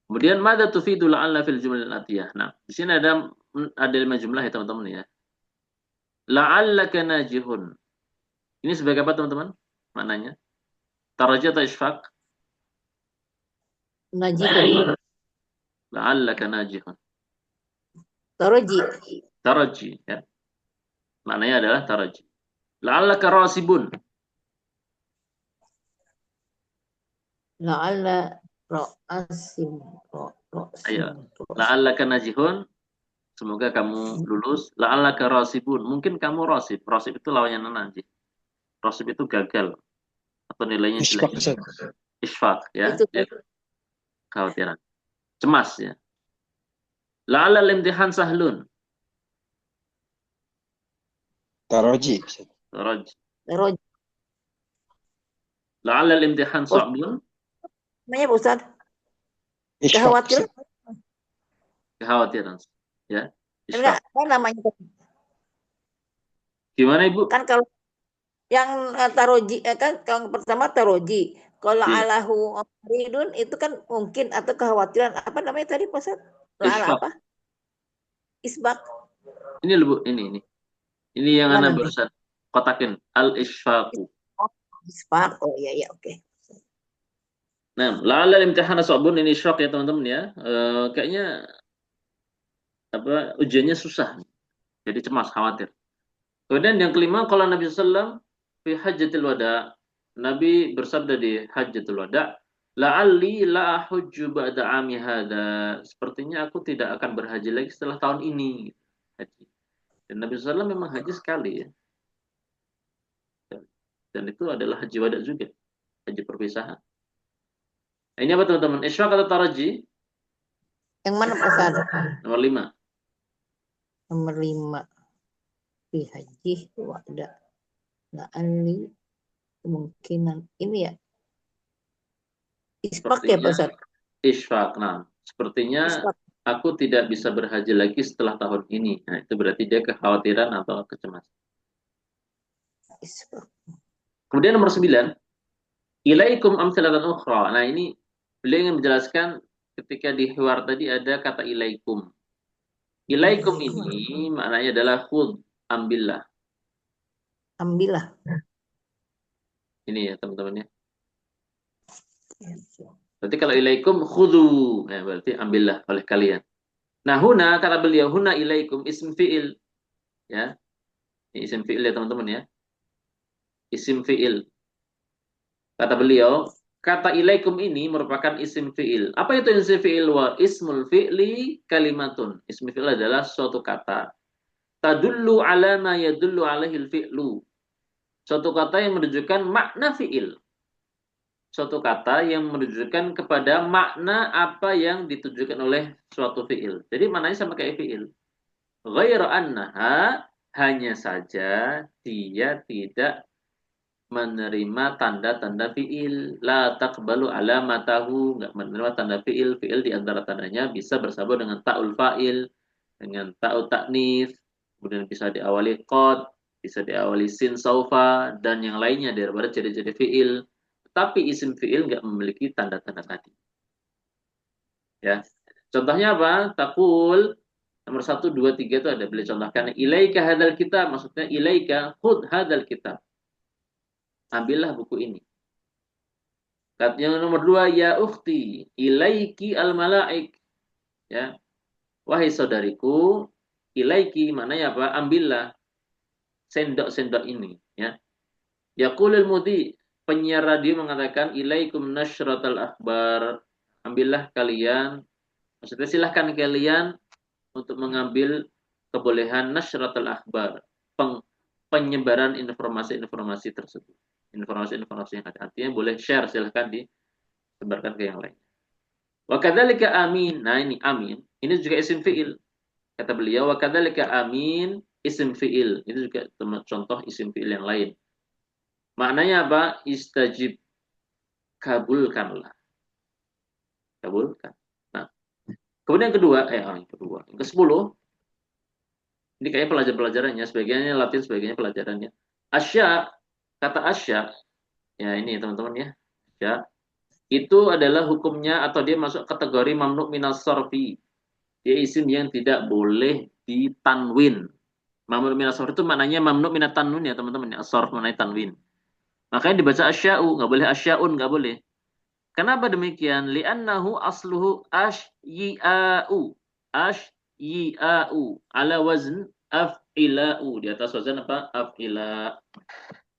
kemudian madza tufidu la'alla fil jumlah al-atiyah. Nah, di sini ada 5 jumlah ya teman-teman ya. La'allaka najihun. Ini sebagai apa teman-teman? Maknanya taraji atau isfaq? Najihun. La'allaka najihun. Taraji. Taraji ya. Maknanya adalah taraji. La'allaka rasibun. La'alla Ro'asim. Ayo. La'allaka najihun. Semoga kamu lulus. La'allaka rasibun. Mungkin kamu rasib. Rasib itu lawannya najih. Rasib itu gagal. Atau nilainya jelek. Isfaq, Ustaz. Isfaq, ya. Itu Khawatiran. Cemas, ya. La'allal imtihan sahlun. Taroji, Ustaz. Raj. Roj. La'allal imtihan sa'bun. Namanya Pak Ustaz. Isfaq, Kekhawatiran. Ustaz. Kekhawatiran. Ya. Enggak, Isfaq. apa namanya? Gimana, Ibu? Kan kalau yang taroji kan kalau yang pertama taroji. Kalau Iya. alahu ridun itu kan mungkin atau kekhawatiran apa namanya tadi Pak Ustaz? Ala Isfaq. apa? Isbak. Ini loh, Bu. Ini. Ini yang Mana Anda nih? barusan kotakin. Al-isfaqu. Isbak. Oh iya oke. Nah, la'allal imtihan sa'bun. Ini syok ya, teman-teman, ya. Kayaknya ujiannya susah. Jadi cemas, khawatir. Kemudian yang kelima, kalau Nabi SAW fi hajjatil wada, Nabi bersabda di hajjatul wada, la'alli la ahujju ba'da 'ami hadza. Sepertinya aku tidak akan berhaji lagi setelah tahun ini. Haji. Dan Nabi SAW memang haji sekali, ya. Dan itu adalah haji wada juga, haji perpisahan. Nah, ini apa, teman-teman? Isyraq atau taraji? Yang mana Pak Ustaz? Nomor 5. Nomor 5. Fi haji wa'da. La'alli kemungkinan ini ya. Isbak ya Pak Ustaz? Isyraq. Nah, sepertinya Isbak. aku tidak bisa berhaji lagi setelah tahun ini. Nah, itu berarti dia kekhawatiran atau kecemasan. Isbak. Kemudian nomor 9, ilaikum amsalatan ukhra. Nah, ini beliau ingin menjelaskan ketika di hiwar tadi ada kata ilaikum. Ilaikum ini maknanya adalah khudh, ambillah. Ambillah. Ini ya, teman-teman, ya. Berarti kalau ilaikum khudhu, ya, berarti ambillah oleh kalian. Nah, huna kata beliau, huna ilaikum ism fi'il. Ya. Ini isim fi'il ya, teman-teman, ya. Isim fi'il. Kata beliau, kata ilaikum ini merupakan isim fi'il. Apa itu isim fi'il? Wa ismul fi'li kalimatun. Isim fi'il adalah suatu kata. Tadullu ala ma yadullu alaihil fi'lu. Suatu kata yang menunjukkan makna fi'il. Suatu kata yang menunjukkan kepada makna apa yang ditujukan oleh suatu fi'il. Jadi maknanya sama kayak fi'il. Ghairu annaha, hanya saja dia tidak menerima tanda-tanda fi'il. La taqbalu alamatahu, enggak menerima tanda fi'il. Fi'il di antara tandanya bisa bersama dengan ta'ul fa'il, dengan ta'ul ta'nif, kemudian bisa diawali qad, bisa diawali sin saufa, dan yang lainnya daripada ciri-ciri fi'il. Tapi isim fi'il enggak memiliki tanda-tanda tadi. Ya. Contohnya apa? Taqul nomor 1, 2, 3 itu ada boleh contohkan. Ilaika hadzal kitab, maksudnya ilaika khudh hadzal kitab. Ambillah buku ini. Yang nomor 2, ya ukhti, ilaiki al-malaik. Ya. Wahai saudariku, ilaiki maknanya apa? Ambillah sendok-sendok ini, ya. Yaqulul mudhi, penyiar radio mengatakan ilaikum nasyratal akhbar. Ambillah kalian, maksudnya silahkan kalian untuk mengambil kebolehan nasyratal akhbar, penyebaran informasi-informasi tersebut. Informasi-informasi yang ada. Artinya boleh share, silahkan disebarkan ke yang lain. Wa kadzalika amin. Nah, ini amin. Ini juga isim fi'il. Kata beliau, wa kadzalika amin isim fi'il. Itu juga contoh isim fi'il yang lain. Maknanya apa? Istajib. Kabulkanlah. Kabulkan. Nah, kemudian yang kedua, yang ke-10. Ini kayaknya pelajaran-pelajarannya, sebagiannya Latin, sebagiannya pelajarannya. Asya, kata asya, ya ini teman-teman ya. Asya, itu adalah hukumnya atau dia masuk kategori mamnu' minas sarfi. Dia isim yang tidak boleh ditanwin. Mamnu' minas sarfi itu maknanya mamnu' minat tanwin ya teman-teman. As-sarf maknanya tanwin. Makanya dibaca asya'u, nggak boleh asya'un, nggak boleh. Kenapa demikian? Li'annahu asluhu ashyi'a'u. Ashyi'a'u. Ala wazn af'ila'u. Di atas wazn apa? Af'ila.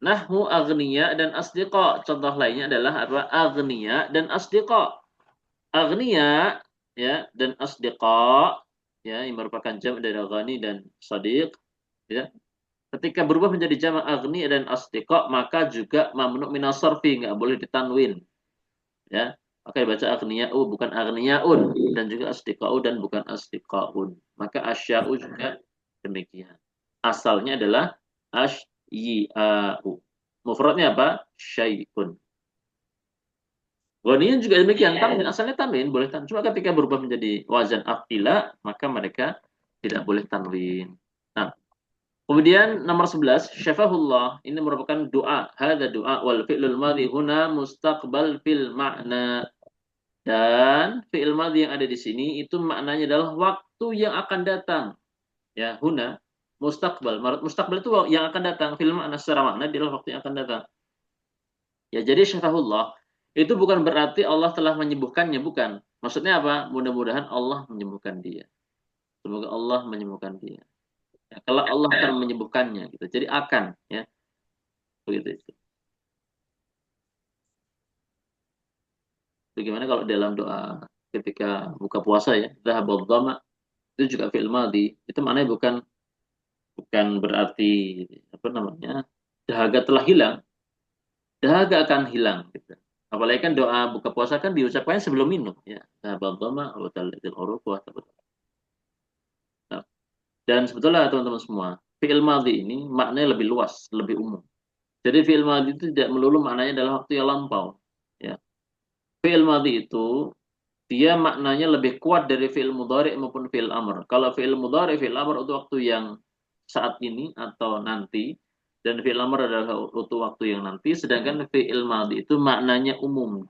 Nahmu aghniya dan asdiqa. Contoh lainnya adalah apa? Aghniya dan asdiqa. Aghnia ya dan asdiqa ya yang merupakan jam' dari ghani dan sadiq ya. Ketika berubah menjadi jama' aghni dan asdiqa maka juga mamnu minas sarfi, enggak boleh ditanwin ya. Maka dibaca aghniya'u bukan aghniya'un dan juga asdiqa'u dan bukan asdiqa'un. Maka asya'u juga demikian. Asalnya adalah asy'a'u. Mufradnya apa? Syai'un. Ghaniyan juga demikian, tanwin asalnya tanwin boleh tanwin. Cuma ketika berubah menjadi wazan af'ila maka mereka tidak boleh tanwin. Nah, kemudian nomor 11, syafahullah ini merupakan doa. Hadza doa wal fi'lul madhi huna mustaqbal fil ma'na. Dan fi'il madhi yang ada di sini itu maknanya adalah waktu yang akan datang. Ya, huna mustaqbal. Mustaqbal itu yang akan datang. Fil makna secara makna adalah waktu yang akan datang. Ya, jadi syafahullah itu bukan berarti Allah telah menyembuhkannya, bukan. Maksudnya apa? Mudah-mudahan Allah menyembuhkan dia. Semoga Allah menyembuhkan dia. Ya, kalau Allah akan menyembuhkannya gitu. Jadi akan ya. Begitu itu. Bagaimana kalau dalam doa ketika buka puasa ya, dhahabadh dhama itu juga fi'il madhi. Itu maknanya bukan berarti apa namanya? Dahaga telah hilang. Dahaga akan hilang gitu. Apalagi kan doa buka puasa kan diucapkan sebelum minum ya. Dhahabadh dhama wa talatil uruq wa dan sebetulnya teman-teman semua, fi'il madhi ini maknanya lebih luas, lebih umum. Jadi fi'il madhi itu tidak melulu maknanya adalah waktu yang lampau. Ya. Fi'il madhi itu dia maknanya lebih kuat dari fi'il mudhari maupun fi'il amr. Kalau fi'il mudhari, fi'il amr untuk waktu yang saat ini atau nanti, dan fi'il amr adalah untuk waktu yang nanti, sedangkan fi'il madhi itu maknanya umum.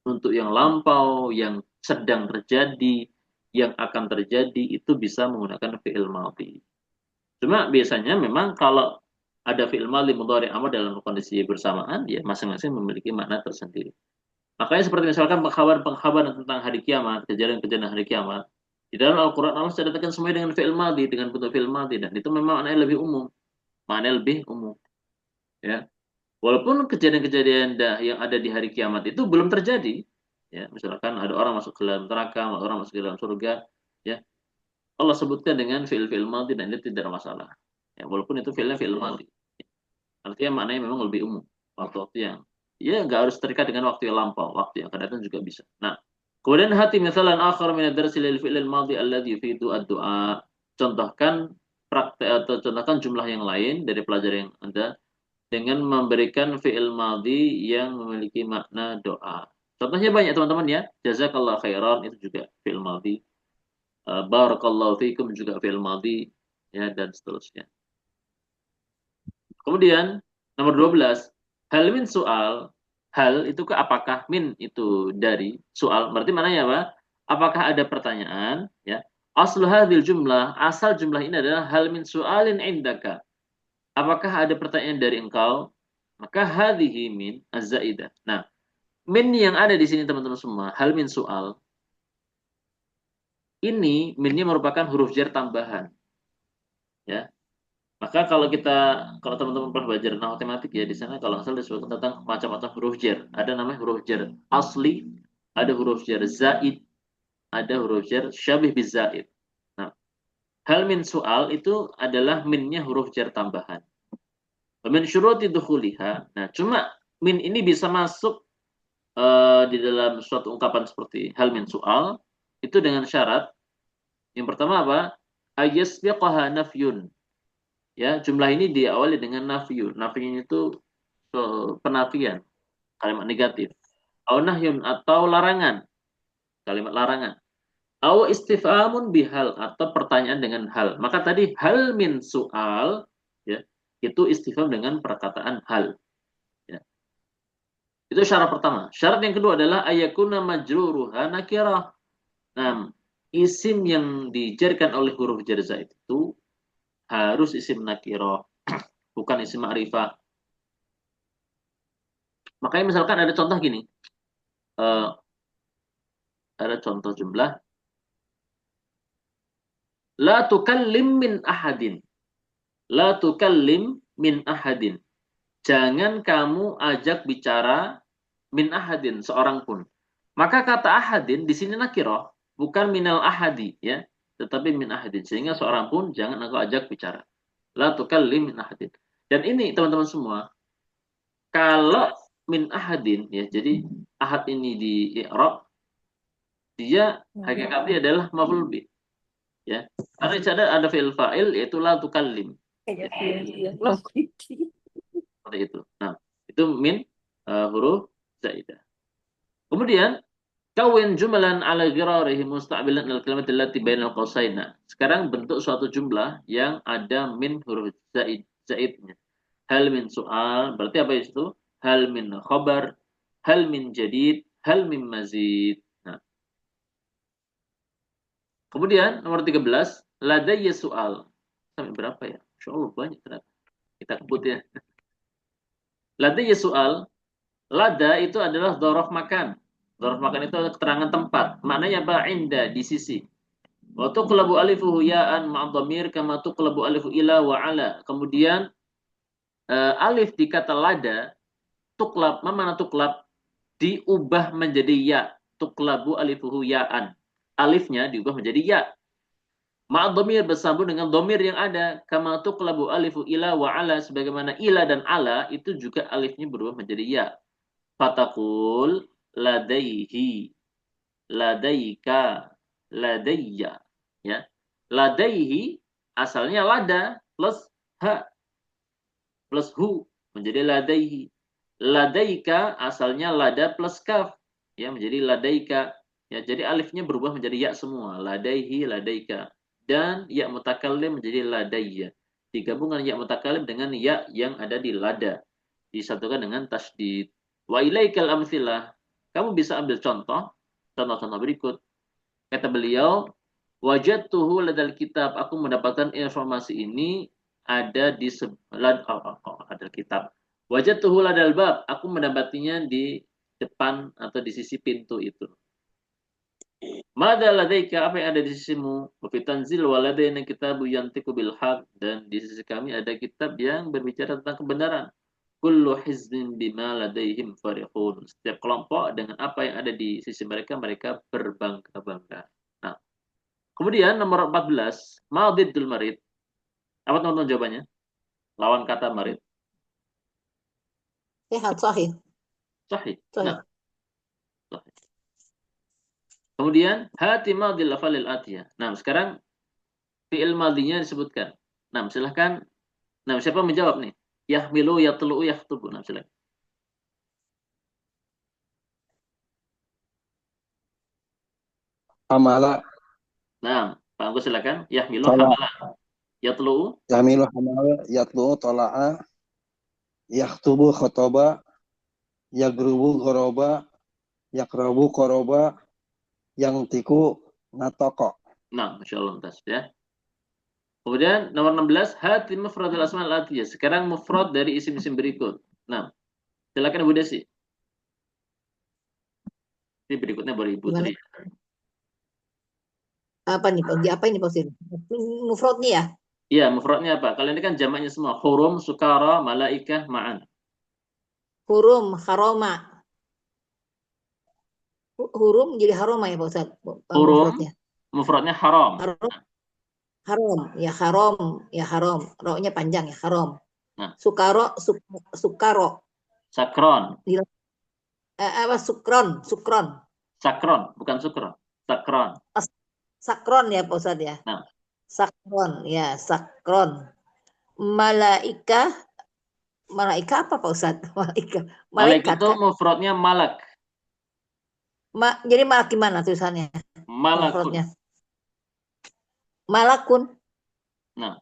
Untuk yang lampau, yang sedang terjadi, yang akan terjadi, itu bisa menggunakan fi'il madhi. Cuma biasanya memang kalau ada fi'il madhi, mudhari, amr dalam kondisi bersamaan, ya masing-masing memiliki makna tersendiri. Makanya seperti misalkan pengkhabaran tentang hari kiamat, kejadian-kejadian hari kiamat, di dalam Al-Quran Allah sudah datangkan semuanya dengan fi'il madhi, dengan bentuk fi'il madhi, dan itu memang maknanya lebih umum. Maknanya lebih umum. Ya. Walaupun kejadian-kejadian yang ada di hari kiamat itu belum terjadi, ya, misalkan ada orang masuk ke dalam neraka, orang masuk ke dalam surga, ya, Allah sebutkan dengan fi'il madhi dan itu tidak ada masalah. Ya, walaupun itu fi'ilnya fi'il madhi. Artinya maknanya memang lebih umum. Waktu-waktu yang ya nggak harus terikat dengan waktu yang lampau, waktu yang akan datang juga bisa. Nah, kemudian hati misalan akhar min ad-darsi lil fi'il madhi alladhi yufidu ad-du'a. Contohkan praktek atau contohkan jumlah yang lain dari pelajaran yang ada dengan memberikan fi'il madhi yang memiliki makna doa. Contohnya banyak teman-teman ya. Jazakallah khairan itu juga fi'il madhi. Barakallahu fiikum juga fi'il madhi ya dan seterusnya. Kemudian nomor 12, hal min soal, hal itu ke apakah, min itu dari soal, berarti mananya apa? Apakah ada pertanyaan? Ya. Aslu hadhil jumlah, asal jumlah ini adalah hal min soalin indaka. Apakah ada pertanyaan dari engkau? Maka hadhihi min az-zaidah. Nah, min yang ada di sini teman-teman semua, hal min soal, ini minnya merupakan huruf jar tambahan. Ya. Maka kalau teman-teman pernah belajar matematik ya, di sana kalau nggak salah disebutkan tentang macam-macam huruf jar. Ada namanya huruf jar asli, ada huruf jar zaid, ada huruf jar syabih bizaid. Nah, hal min soal itu adalah minnya huruf jar tambahan. Min syuruti dukhuliha. Nah, cuma min ini bisa masuk di dalam suatu ungkapan seperti hal min soal itu dengan syarat. Yang pertama apa? Ayasbiqaha nafyun. Ya, jumlah ini diawali dengan nafyu. Nafyu itu penafian, kalimat negatif. Au nahyun atau larangan, kalimat larangan. Au istifhamun bihal atau pertanyaan dengan hal. Maka tadi hal min soal, ya, itu istifham dengan perkataan hal. Ya. Itu syarat pertama. Syarat yang kedua adalah ayakuna majruruha nakirah. Nah, isim yang dijarkan oleh huruf jar zaid itu harus isim nakirah, bukan isim ma'rifah. Makanya misalkan ada contoh gini, ada contoh jumlah, la tukallim min ahadin, la tukallim min ahadin. Jangan kamu ajak bicara min ahadin, seorang pun. Maka kata ahadin di sini nakirah, bukan minal ahadi ya, tetapi min ahadin. Sehingga seorang pun jangan engkau ajak bicara. La tukallim min ahadin. Dan ini teman-teman semua, kalau min ahadin ya, jadi ahad ini di i'rab, dia hakikatnya adalah maf'ul bih ya. Karena di sana ada fi'il fa'il yaitu la tukallim. Seperti itu. Nah, itu min huruf zaidah. Kemudian kawin jumlan ala ghirarihi musta'bilan al-kalimat allati bainal qausaina. Sekarang bentuk suatu jumlah yang ada min huruf zaidnya. Hal min soal, berarti apa itu? Hal min khabar, hal min jadid, hal min mazid. Nah, kemudian nomor 13, ladayya soal. Sampai berapa ya? Insya Allah banyak ternyata. Kita kebut ya. Ladayya soal. Lada itu adalah dhorof makan. Dhorof makan itu adalah keterangan tempat. Maknanya apa? Inda, di sisi. Wa tuqlabu alifuhu ya'an ma'adhamir kama tuqlabu alifu ila wa ala. Kemudian alif di kata lada, tuklab, mana tuklab? Diubah menjadi ya. Tuklabu alifuhu ya'an. Alifnya diubah menjadi ya. Ma'adhamir bersambung dengan domir yang ada. Kama tuqlabu alifu ila wa ala. Sebagaimana ila dan ala itu juga alifnya berubah menjadi ya. Fatakul ladaihi, ladaika, ladayya. Ya. Ladaihi asalnya lada plus ha plus hu menjadi ladaihi. Ladaika asalnya lada plus kaf ya menjadi ladaika. Ya, jadi alifnya berubah menjadi ya semua. Ladaihi, ladaika. Dan ya mutakallim menjadi ladayya. Digabungkan ya mutakallim dengan ya yang ada di lada. Disatukan dengan tasdid. Wa ilaikal amthilah. Kamu bisa ambil contoh-contoh berikut. Kata beliau, wajadtuhu ladal kitab. Aku mendapatkan informasi ini ada di ada kitab. Wajadtuhu ladal bab. Aku mendapatinya di depan atau di sisi pintu itu. Mada ladaika, apa yang ada di sisimu? Wa fi tanzil wa ladaina kitabu yantiqu bil haq, dan di sisi kami ada kitab yang berbicara tentang kebenaran. Kullu hizbin bima ladaihim farihun. Setiap kelompok dengan apa yang ada di sisi mereka, mereka berbangga-bangga. Nah, kemudian nomor 14, ma'diddul marid. Apa teman-teman jawabannya? Lawan kata marid. Sehat, sahih. Sahih. Sahih. Nah, sahih. Kemudian hati madil afalil atiyah. Nah, sekarang fi'il madinya disebutkan. Nah, silahkan. Nah, siapa menjawab nih? Yahmilu, yatlu'u, yaktubu. Nah, silahkan. Hamala, Nah, Pak Agus silakan. Yahmilu, tola, hamala. Yatlu'u, yamilu hamala, yatlu, tola'a, yaktubu, khotoba, yagrubu, goroba, yakrabu, koroba, yang tiku, natoko. nah, Masya Allah, tas, ya. Kemudian nomor 16, hati mufradul asmal atiyah. Sekarang mufrad dari isim-isim berikut. Nah, silakan Ibu Desi. Ini berikutnya baru Ibu Gimana? Tri. Apa nih, Pak? Apa ini, Pak Sir? Mufrad nih ya? Iya, mufradnya apa? Kalian ini kan jamaknya semua. Hurum, sukara, malaikah, ma'an. Hurum, haroma. Hurum jadi haroma ya, Pak Ustaz? Hurum, Mufradnya. mufradnya haram. Harom, harom, ya harom, ya harom. Roknya panjang ya, harom. Nah. Sukaro, sukaro. Sakron. Apa sukron, sukron. Sakron, bukan sukron. Sakron. Sakron ya, Pak Ustaz ya. Nah. Sakron, ya, sakron. Malaika apa Pak Ustaz? Malaikat itu mufradnya malak. Jadi malak gimana tulisannya? Malakun. Malakun. Nah.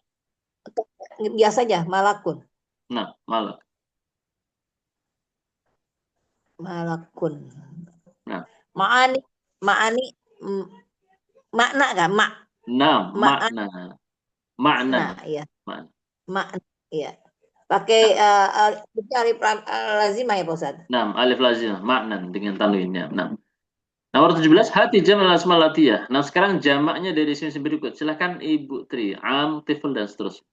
Biasa aja, malakun. Nah, malak. Malakun. Nah. Ma'ani, makna kan? Nah, makna. Makna. Iya. Makna, iya. Pakai alif lazimah ya, Pak Ustaz? Nah, alif lazimah, makna dengan tanwinnya. Nah. Nomor 17, hati jamal asmal latiyah. Nah, sekarang jamaknya dari sini berikut. Silahkan Ibu Tri, am, tifl, dan seterusnya.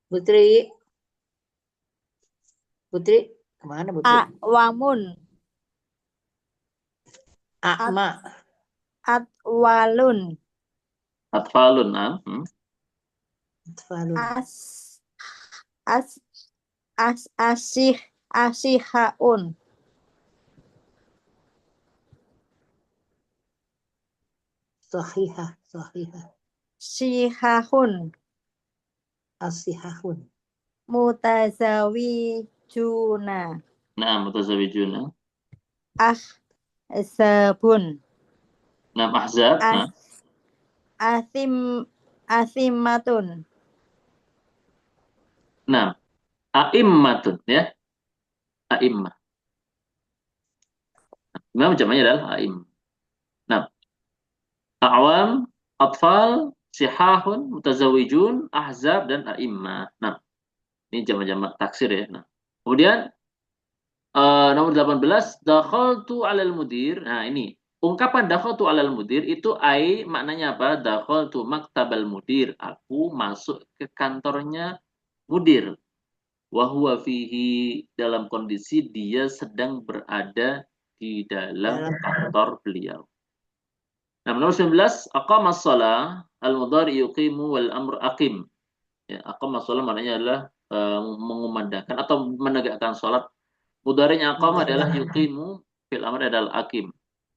Putri, Putri, kemana Putri? A'wamun. Akma, Atwalun. Atfalun, Falun, As as asihaun. Sahihah, Sahihah, Sihahun. Asihahun, Mutazawijuna. mutazawijun. Ahzabun. Ahzab. As asim asimatun. A'immatun, ya. A'immah. Imam jamaknya adalah a'im. Nah, a'wam, atfal, sihahun, mutazawijun, ahzab, dan a'immah. Nah, ini jamak-jamak taksir ya. Nah, kemudian nomor 18, dakhaltu 'alal mudir. Nah, ini ungkapan dakhaltu 'alal mudir itu maknanya apa? Dakhaltu maktabal mudir. Aku masuk ke kantornya mudir. Wa huwa fihi, dalam kondisi dia sedang berada di dalam kantor beliau. Nah, nomor 19, aqamas shalah al-mudhari yuqimu wal amr aqim. Ya, aqamas shalah maknanya adalah mengumandangkan atau menegakkan salat. Mudhari'nya aqama adalah yuqimu, fil amr adalah aqim.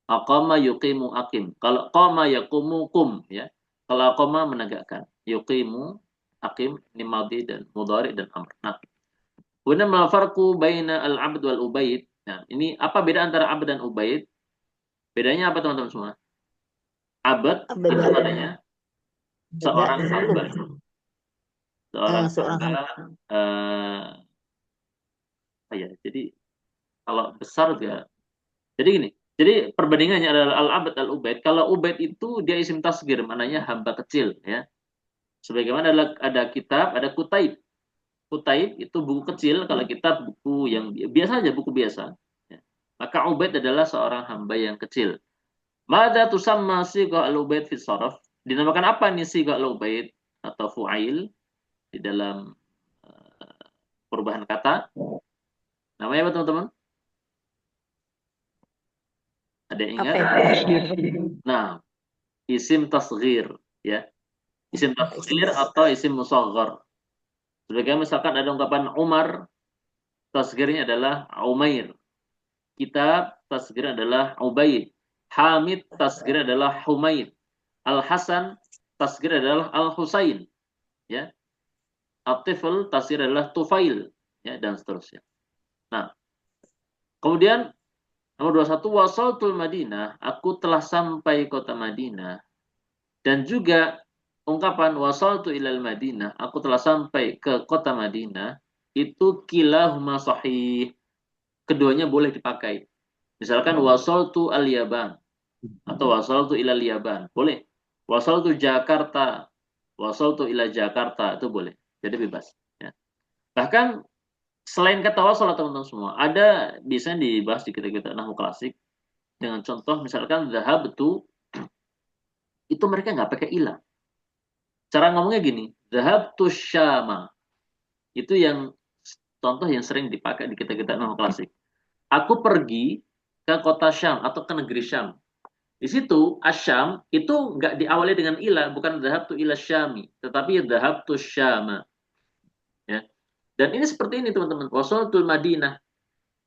Aqama yuqimu aqim. Kalau qama yaqumu qum, ya. Kalau aqama menegakkan, yuqimu aqim, ini madhi dan mudhari dan amr. Nah, kemudian ma farqu baina al-'abd wal ubaid. Nah, ini apa beda antara 'abd dan ubaid? Bedanya apa teman-teman semua? 'Abd itu artinya seorang hamba. Seorang seorang hamba, ya. Jadi kalau besar ya. Jadi gini. Jadi perbandingannya adalah al-'abd al-ubaid. Kalau ubaid itu dia isim tasghir, maknanya hamba kecil, ya. Sebagaimana ada kitab, ada kutaib. Kutaib itu buku kecil, kalau kitab buku yang biasa aja, buku biasa. Ya. Maka ubaid adalah seorang hamba yang kecil. Mada tusamma sigha al-ubaid fi sharaf? Dinamakan apa nih sigha al-ubaid atau fu'ail di dalam perubahan kata? Namanya apa teman-teman? Ada yang ingat? Nah, isim tasghir, ya. Isim tasghir atau isim musaghar. Sebagaimana misalkan ada ungkapan Umar, tasghirnya adalah Umair. Kitab tasghir adalah Ubaid. Hamid tasghir adalah Humaid. Al-Hasan tasghir adalah Al-Husain, ya. At-Tifl tasghir adalah Tufail, ya, dan seterusnya. Nah, kemudian nomor 21, wasaltul Madinah, aku telah sampai kota Madinah. Dan juga ungkapan wasaltu ilal Madinah, aku telah sampai ke kota Madinah, itu kilahuma sahih. Keduanya boleh dipakai. Misalkan wasaltu al-Yaban atau wasaltu ilal Yaban, boleh. Wasaltu Jakarta, wasaltu ila Jakarta, itu boleh. Jadi bebas, ya. Bahkan selain kata wasal teman-teman semua, ada biasanya dibahas di kitab-kitab nahwu klasik dengan contoh misalkan dhahabtu, itu mereka nggak pakai ilah. Cara ngomongnya gini, dhahabtu syama. Itu yang contoh yang sering dipakai di kitab-kitab nahwu klasik. Aku pergi ke kota Syam atau ke negeri Syam. Di situ Asyam itu nggak diawali dengan ilah, bukan dhahabtu ila syami, tetapi dhahabtu syama. Ya. Dan ini seperti ini teman-teman. Wasaltul Madinah,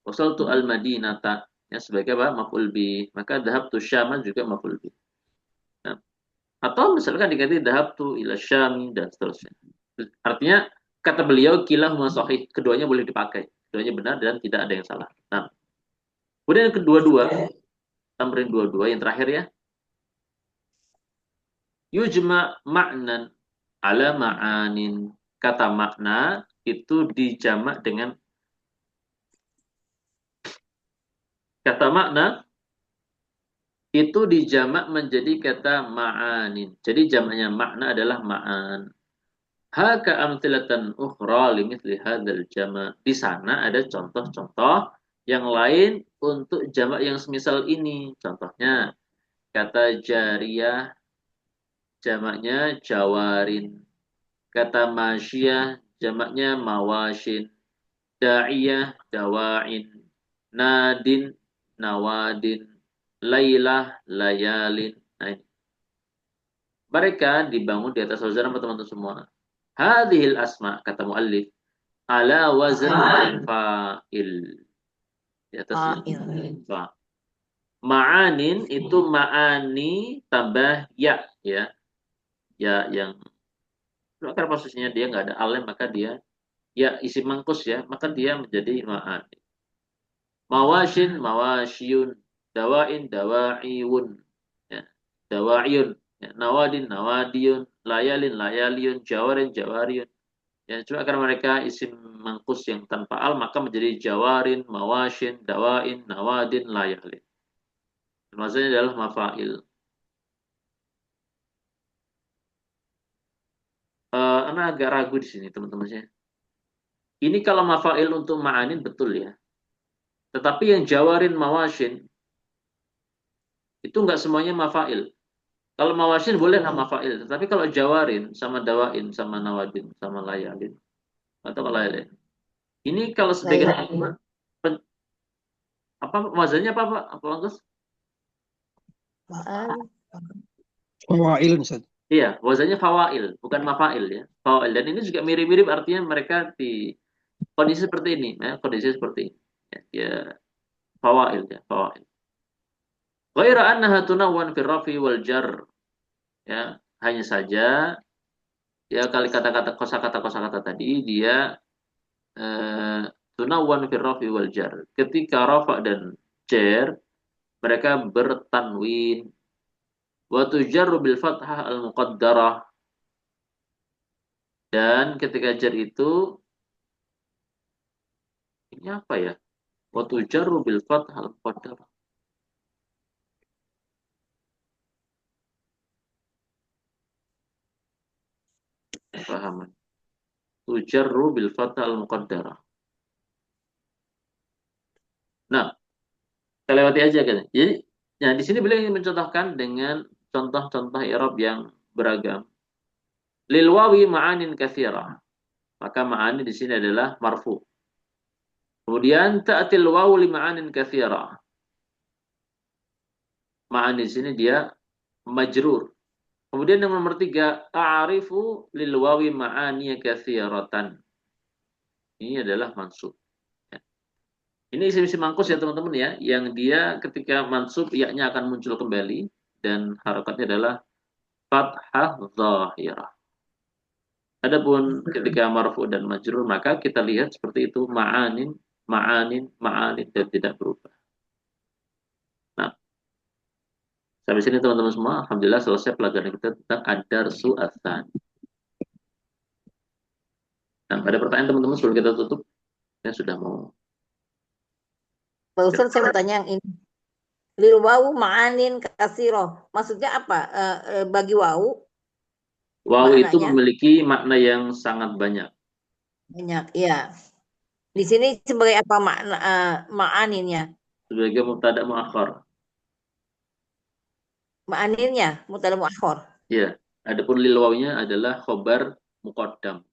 wasaltu al Madinata, ya, sebagai apa? Maf'ul bih. Maka dhahabtu syama juga maf'ul bih. Nah, atau misalkan diganti dhahabtu ila syami dan seterusnya. Artinya kata beliau kilahuma sahih, keduanya boleh dipakai. Keduanya benar dan tidak ada yang salah. Nah, kemudian yang kedua-dua, tamrin dua-dua yang terakhir ya. Yujma ma'nan ala ma'anin. Kata makna itu dijamak dengan kata makna itu dijamak menjadi kata ma'anin. Jadi jamaknya makna adalah ma'an. Haka amthilatan ukhra limithli hadzal jama'. Di sana ada contoh-contoh yang lain untuk jamak yang semisal ini. Contohnya kata jariyah jamaknya jawarin. Kata masyiyah jamaknya mawashin. Da'iyah, dawa'in. Nadin, nawadin. Laylah, layalin. Nah, ini. Mereka dibangun di atas wazan apa teman-teman semua? Hadhil asma, kata muallif, ala wazn fa'il. Di atas Fa'il. fa. Ma'anin itu ma'ani tambah ya, ya. Ya yang karena posisinya dia nggak ada alem, maka dia ya isi mangkus ya, maka dia menjadi ma'ani. Mawashin, mawashiyun. Dawain, dawa'iwun. Ya. Dawa'iyun. Ya. Nawadin, nawadiyun. Layalin, layaliyun. Jawarin, jawariyun. Ya, cuma karena mereka isim mangkus yang tanpa al, maka menjadi jawarin, mawashin, dawain, nawadin, layalin. Maksudnya adalah mafa'il. Anak agak ragu di sini teman-teman ya. Ini kalau mafa'il untuk ma'anin betul ya. Tetapi yang jawarin, mawashin itu nggak semuanya mafa'il. Kalau mawashin boleh lah mafa'il, tetapi kalau jawarin sama dawain sama nawadin sama layalin atau layalin. Ini kalau sebagian apa wazannya apa Pak? Apa Bagus? Fawailun, Ustaz. Iya, wazannya fawail, bukan mafail ya. Fawail, dan ini juga mirip-mirip artinya mereka di kondisi seperti ini, ya, kondisi seperti ini. Ya, fawail ya, fawail. Ghaira annaha tunawwan fi rafi wal jar. Ya, hanya saja ya kali kata-kata kosakata tadi dia tunawwan fi rafi wal jar. Ketika rafa dan jar mereka bertanwin. Wa tujarru bil fathah al muqaddarah. Dan ketika jar itu ini apa ya? Wa tujarru bil fathah al muqaddarah. Paham? Tujarru bil fathah al muqaddarah. Nah, kita lewati aja kan. Jadi, nah di sini beliau ingin mencontohkan dengan contoh-contoh i'rab yang beragam. Lil wawi ma'anin katsira. Maka ma'ani di sini adalah marfu. Kemudian ta'til wawu li ma'anin katsira. Ma'ani di sini dia majrur. Kemudian yang nomor 3, a'rifu lil wawi ma'ani katsiratan. Ini adalah mansub. Ini isim-isim mangkus ya teman-teman ya, yang dia ketika mansub yaknya akan muncul kembali dan harokatnya adalah fathah zahirah. Adapun ketika marfu dan majrur maka kita lihat seperti itu ma'anin, ma'anin, ma'anin dan tidak berubah. Nah, sampai sini teman-teman semua, alhamdulillah selesai pelajaran kita tentang ad-darsu ats-tsani. Nah, ada pertanyaan teman-teman sebelum kita tutup? Ya sudah mau. Pak Ustaz, saya mau tanya yang ini. Lil wawu ma'anin kasiro. Maksudnya apa? Bagi wawu Wawu itu maknanya memiliki makna yang sangat banyak. banyak. Iya. Di sini sebagai apa makna ma'aninnya? Sebagai mubtada muakhar. Ma'aninnya mubtada muakhar. Ya, adapun lil wawunya adalah khobar muqaddam.